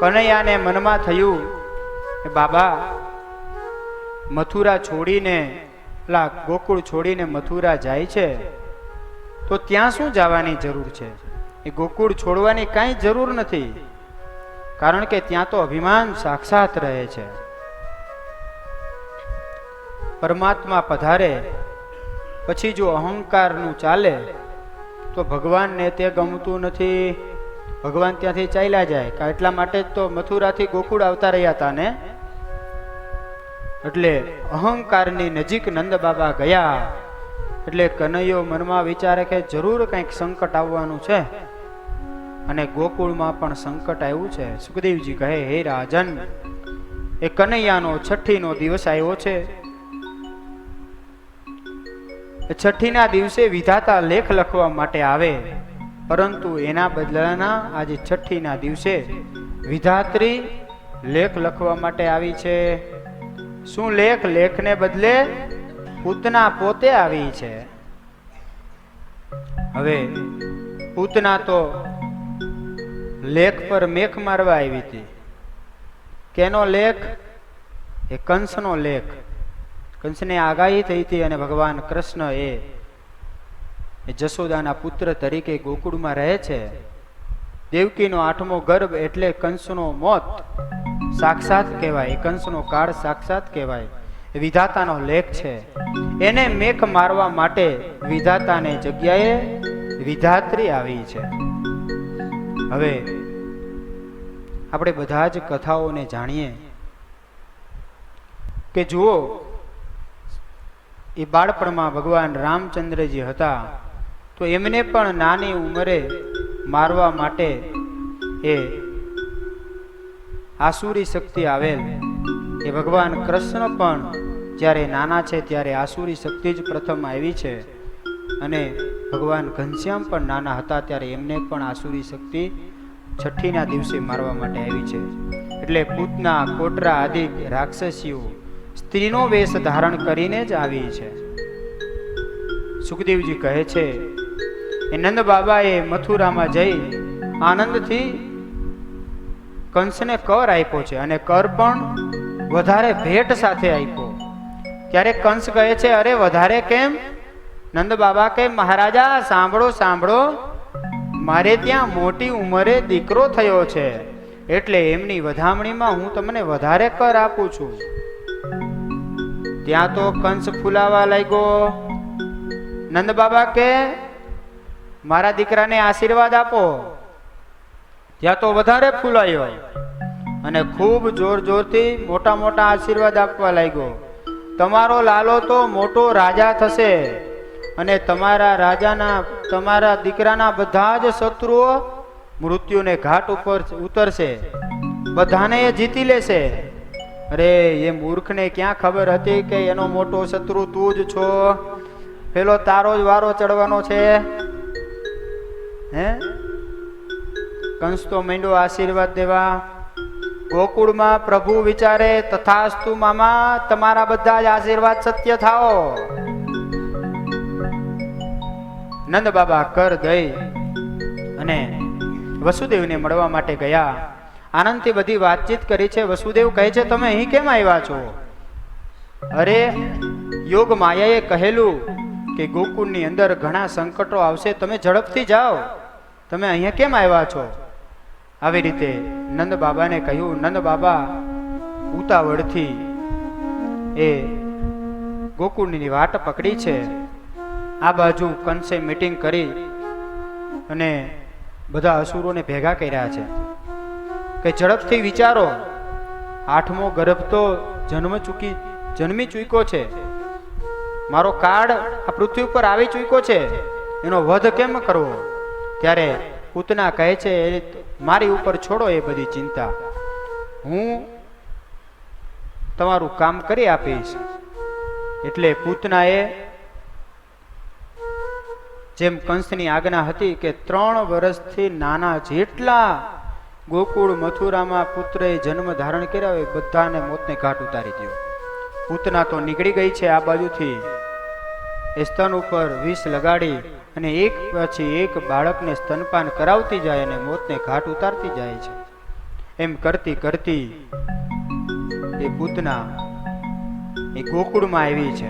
કનૈયાને મનમાં થયું કે બાબા મથુરા છોડીને ગોકુળ છોડીને મથુરા જાય છે તો ત્યાં શું જવાની જરૂર છે? એ ગોકુળ છોડવાની કાંઈ જરૂર નથી, કારણ કે ત્યાં તો અભિમાન સાક્ષાત રહે છે. પરમાત્મા પધારે પછી જો અહંકારનું ચાલે તો ભગવાનને તે ગમતું નથી. ભગવાન ત્યાંથી ચાલ્યા જાય. એટલા માટે જ તો મથુરાથી ગોકુળ આવતા રહ્યા હતા ને. એટલે અહંકારની નજીક નંદ બાબા ગયા એટલે કનૈયો મનમાં વિચારે કે જરૂર કંઈક સંકટ આવવાનું છે. અને ગોકુળમાં પણ સંકટ આવ્યું છે. સુખદેવજી કહે, હે રાજન, એ કનૈયાનો 6ઠીનો દિવસ આવ્યો છે. છઠ્ઠીના દિવસે વિધાતા લેખ લખવા માટે આવે, પરંતુ એના બદલાના આજે છઠ્ઠીના દિવસે વિધાત્રી લેખ લખવા માટે આવી છે. શું લેખ? લેખને બદલે પૂતના પોતે આવી છે. હવે પૂતના તો લેખ પર મેખ મારવા આવી હતી. કેનો લેખ? એ કંસનો લેખ. કંસને આગાહી થઈ હતી અને ભગવાન કૃષ્ણ એ જશોદાના પુત્ર તરીકે ગોકુળમાં રહે છે. દેવકીનો 8મો ગર્ભ એટલે કંસનો મોત સાક્ષાત કહેવાય, કંસનો કાળ સાક્ષાત કહેવાય. વિધાતાનો લેખ છે. એને મેખ મારવા માટે વિધાતાને જગ્યાએ વિધાત્રી આવી છે. હવે આપણે બધા જ કથાઓને જાણીએ કે જુઓ, એ બાળપણમાં ભગવાન રામચંદ્રજી હતા તો એમને પણ નાની ઉંમરે મારવા માટે એ આસુરી શક્તિ આવેલ. એ ભગવાન કૃષ્ણ પણ જ્યારે નાના છે ત્યારે આસુરી શક્તિ જ પ્રથમ આવી છે. અને ભગવાન ઘનશ્યામ પણ નાના હતા ત્યારે એમને પણ આસુરી શક્તિ છઠ્ઠીના દિવસે મારવા માટે આવી છે. એટલે પૂતના, કોટરા આદિ રાક્ષસીઓ સ્ત્રીનો વેશ ધારણ કરીને જ આવી છે. સુખદેવજી કહે છે એ નંદ બાબાએ મથુરામાં જઈ આનંદથી કંસને કર આપ્યો છે અને કર પણ વધારે ભેટ સાથે આપ્યો. ત્યારે કંસ કહે છે અરે વધારે કેમ? નંદ બાબા કે મહારાજા સાંભળો સાંભળો, મારે ત્યાં મોટી ઉંમરે દીકરો થયો છે એટલે એમની વધામણીમાં હું તમને વધારે કર આપું છું. ત્યાં તો કંસ ફૂલાવા લાગ્યો. નંદ બાબા કે મારા દીકરાને આશીર્વાદ આપો. ત્યાં તો વધારે ફૂલાયો અને ખૂબ જોર જોરથી મોટા મોટા આશીર્વાદ આપવા લાગ્યો. તમારો લાલો તો મોટો રાજા થશે અને તમારા દીકરાના બધા જ શત્રુઓ મૃત્યુને ઘાટ ઉપર ઉતરશે, બધાને એ જીતી લેશે. અરે એ મૂર્ખને ક્યાં ખબર હતી કે એનો મોટો શત્રુ તું જ છો? પેલો તારો જ વારો ચડવાનો છે. હે કંસ તો માંડ્યો આશીર્વાદ દેવા. ગોકુળમાં પ્રભુ વિચારે તથાસ્તુ મામા, તમારા બધા જ આશીર્વાદ સત્ય થાઓ. નંદ બાબા કર દઈ અને વસુદેવને મળવા માટે ગયા. આનંદથી બધી વાતચીત કરી છે. વસુદેવ કહે છે તમે અહીં કેમ આવ્યા છો? અરે યોગ માયાએ કહેલું કે ગોકુળની અંદર ઘણા સંકટો આવશે, તમે ઝડપથી જાઓ, તમે અહીંયા કેમ આવ્યા છો? આવી રીતે નંદ બાબાને કહ્યું. નંદ બાબા ઉતાવળથી એ ગોકુળની વાટ પકડી છે. આ બાજુ કંસે મીટિંગ કરી અને બધા અસુરોને ભેગા કર્યા છે કે ઝડપથી વિચારો, 8મો ગર્ભ તો જન્મી ચૂક્યો છે, મારો કાળ આ પૃથ્વી ઉપર આવી ચૂક્યો છે, એનો વધ કેમ કરવો? ત્યારે પૂતના કહે છે મારી ઉપર છોડો એ બધી ચિંતા, હું તમારું કામ કરી આપીશ. એટલે પૂતનાએ જેમ કંસની આજ્ઞા હતી કે 3 વર્ષથી નાના જેટલા ગોકુળ મથુરામાં પુત્રએ જન્મ ધારણ કર્યા હોય બધાને મોતને ઘાટ ઉતારી દો. પૂતના તો નીકળી ગઈ છે આ બાજુથી. એ સ્તન ઉપર વિષ લગાડી અને એક પછી એક બાળકને સ્તનપાન કરાવતી જાય અને મોતને ઘાટ ઉતારતી જાય છે. એમ કરતી કરતી એ પૂતના એ ગોકુળમાં આવી છે.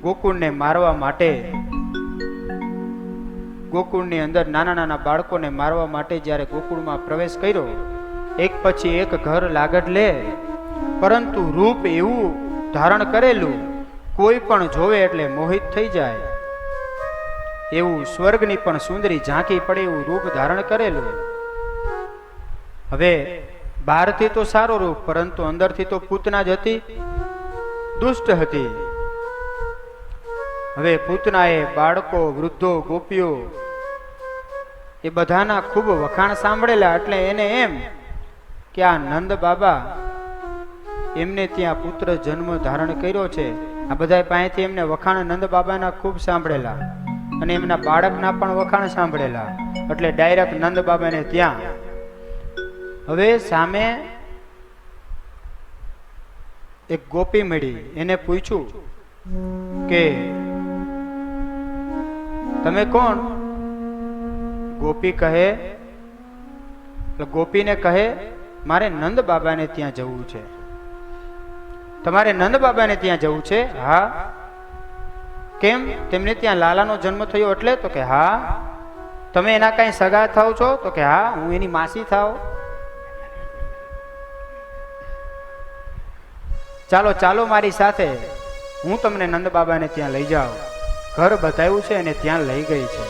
ગોકુળને મારવા માટે, ગોકુળની અંદર નાના નાના બાળકોને મારવા માટે જ્યારે ગોકુળમાં પ્રવેશ કર્યો, એક પછી એક ઘર લાગડ લે, પરંતુ રૂપ એવું ધારણ કરેલું કોઈ પણ જોવે એટલે મોહિત થઈ જાય એવું, સ્વર્ગની પણ સુંદરી ઝાંકી પડે એવું રૂપ ધારણ કરેલું. હવે બહારથી તો સારો રૂપ, પરંતુ અંદરથી તો પૂતના જ હતી, દુષ્ટ હતી. હવે પૂતનાએ બાળકો, વૃદ્ધો, ગોપીઓ એ બધાના ખૂબ વખાણ સાંભળેલા. એટલે એને એમ કે આ નંદ બાબા એમને ત્યાં પુત્ર જન્મ ધારણ કર્યો છે. આ બધા પાસેથી એમને વખાણ નંદ બાબાના ખૂબ સાંભળેલા અને એમના બાળકના પણ વખાણ સાંભળેલા. એટલે ડાયરેક્ટ નંદ બાબાને ત્યાં. હવે સામે એક ગોપી મળી, એને પૂછ્યું કે તમે કોણ? ગોપી કહે એટલે ગોપીને કહે મારે નંદ બાબાને ત્યાં જવું છે. તમારે નંદ બાબાને ત્યાં જવું છે? હા. કેમ? તેમને ત્યાં લાલાનો જન્મ થયો એટલે? તો કે હા. તમે એના કઈ સગા થાવ છો? તો કે હા, હું એની માસી થાવ. ચાલો ચાલો મારી સાથે, હું તમને નંદ બાબાને ત્યાં લઈ જાઉં. ઘર બતાવ્યું છે અને ત્યાં લઈ ગઈ છે.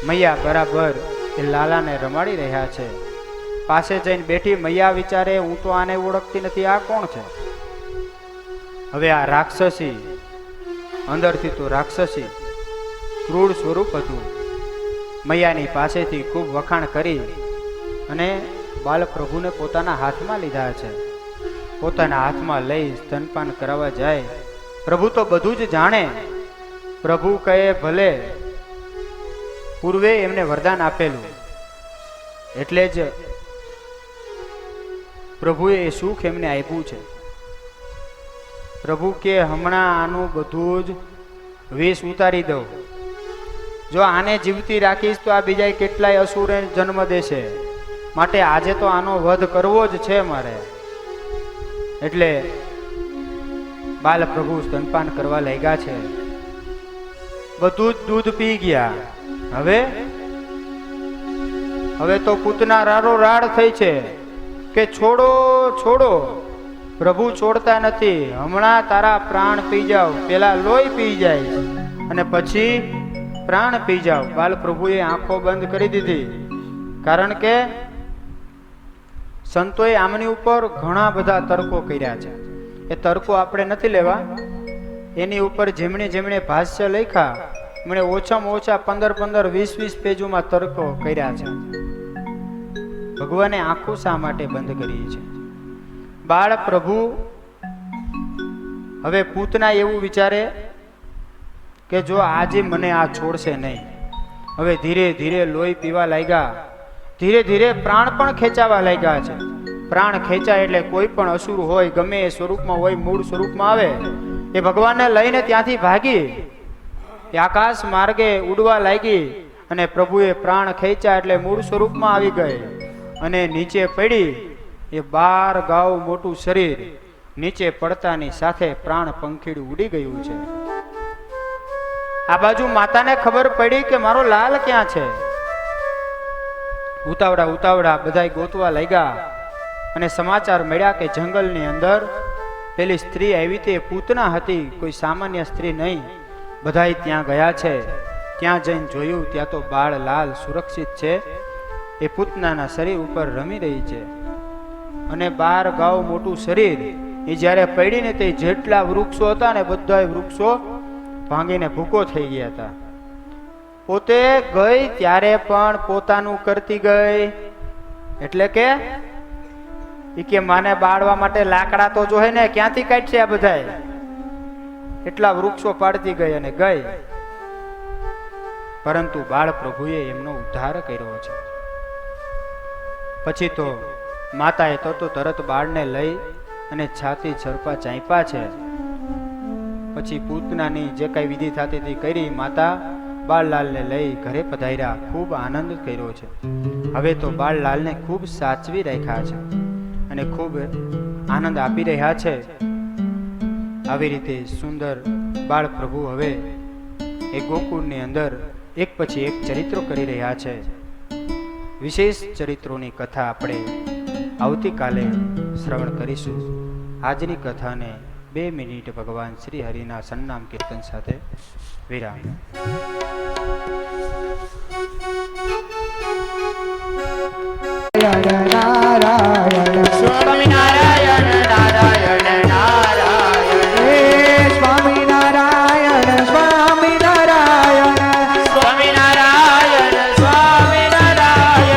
મૈયા બરાબર એ લાલાને રમાડી રહ્યા છે. પાસે જઈને બેઠી મૈયા વિચારે હું તો આને ઓળખતી નથી, આ કોણ છે? હવે આ રાક્ષસી, અંદરથી તો રાક્ષસી ક્રૂર સ્વરૂપ હતું. મૈયાની પાસેથી ખૂબ વખાણ કરી અને બાલપ્રભુને પોતાના હાથમાં લીધા છે. પોતાના હાથમાં લઈ સ્તનપાન કરાવવા જાય. પ્રભુ તો બધું જ જાણે. પ્રભુ કહે ભલે, પૂર્વે એમને વરદાન આપેલું એટલે જ પ્રભુએ એ સુખ એમને આપ્યું છે. પ્રભુ કે હમણાં આનું બધું જ વેશ ઉતારી દઉં. જો આને જીવતી રાખીશ તો આ બીજા કેટલાય અસુરે જન્મ દેશે, માટે આજે તો આનો વધ કરવો જ છે મારે. એટલે બાલ પ્રભુ સ્તનપાન કરવા લાગ્યા છે. બધું જ દૂધ પી ગયા. હવે તો પૂતના રારો રાડ થઈ છે કે છોડો છોડો. પ્રભુ છોડતા નથી. હમણાં તારા પ્રાણ પી જાવ, પેલા લોહી પી જાય અને પછી પ્રાણ પી જાવ. બાલ પ્રભુએ આંખો બંધ કરી દીધી, કારણ કે સંતોએ આમની ઉપર ઘણા બધા તર્કો કર્યા છે. એ તર્કો આપણે નથી લેવા. એની ઉપર જેમણે જેમણે ભાષ્ય લખ્યા એમણે ઓછામાં ઓછા 15-15, 20-20 પેજોમાં તર્કો કર્યા છે. ભગવાને આંખો શા માટે બંધ કરી છે? બાળ પ્રભુ હવે પૂતના એવું વિચારે કે જો આજે મને આ છોડશે નહીં. હવે ધીરે ધીરે લોહી પીવા લાગ્યા. ધીરે ધીરે પ્રાણ પણ ખેંચાવા લાગ્યા છે. પ્રાણ ખેંચાય એટલે કોઈ પણ અસુર હોય, ગમે એ સ્વરૂપમાં હોય, મૂળ સ્વરૂપમાં આવે. એ ભગવાનને લઈને ત્યાંથી ભાગી એ આકાશ માર્ગે ઉડવા લાગી અને પ્રભુએ પ્રાણ ખેંચ્યા એટલે મૂળ સ્વરૂપમાં આવી ગઈ અને નીચે પડી. એ 12 ગાઉ મોટું શરીર નીચે પડતાની સાથે પ્રાણ પંખીડું ઉડી ગયું છે. આ બાજુ માતાને ખબર પડી કે મારો લાલ ક્યાં છે. ઉતાવળા ઉતાવળા બધાય ગોતવા લાગ્યા અને સમાચાર મળ્યા કે જંગલની અંદર પેલી સ્ત્રી આવી. તે પૂતના હતી, કોઈ સામાન્ય સ્ત્રી નહીં. બધાય ત્યાં ગયા છે. ત્યાં જઈને જોયું, ત્યાં તો બાળ લાલ સુરક્ષિત છે. એ પૂતનાના શરીર ઉપર રમી રહી છે અને 12 ગાઉ મોટું શરીર એ જ્યારે પડીને તે જેટલા વૃક્ષો હતા ને બધા વૃક્ષો ભાંગીને ભૂકો થઈ ગયા હતા. પોતે ગઈ ત્યારે પણ પોતાનું કરતી ગઈ. એટલે કે માને બાળવા માટે લાકડા તો જોહે ને, ક્યાંથી કાઢશે આ બધાય? એટલા વૃક્ષો પાડતી ગઈ અને ગઈ. પરંતુ બાળ પ્રભુએ એમનો ઉદ્ધાર કર્યો છે. પછી તો માતાએ તો તરત બાળને લઈ અને છાતી છરપા ચાંપ્યા છે. પછી પૂતનાની જે કઈ વિધિ થતી હતી કરી. માતા બાળલાલને લઈ ઘરે પધાર્યા. ખૂબ આનંદ કર્યો છે. હવે તો બાળલાલને ખૂબ સાચવી રાખ્યા છે અને ખૂબ આનંદ આપી રહ્યા છે. આવી રીતે સુંદર બાળ પ્રભુ હવે એ ગોકુળની અંદર એક પછી એક ચરિત્રો કરી રહ્યા છે. વિશેષ ચરિત્રોની કથા આપણે આવતીકાલે શ્રવણ કરીશું. આજની કથાને 2 મિનિટ ભગવાન શ્રી હરિના સન્નામ કીર્તન સાથે વિરામ. નારાયણ સ્વામિનારાયણ નારાયણ નારાયણ સ્વામિનારાયણ સ્વામિનારાયણ સ્વામિનારાયણ સ્વામિનારાયણ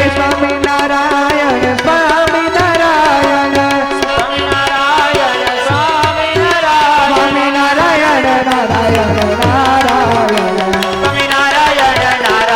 સ્વામિનારાયણ સ્વામિનારાયણ સ્વામિનારાયણ સ્વામિનારાયણ સ્વામિનારાયણ નારાયણ નારાયણ સ્વામિનારાયણ નારાયણ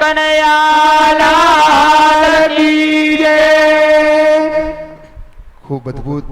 કનૈયા લાલ કી જય. ખૂબ અદ્ભુત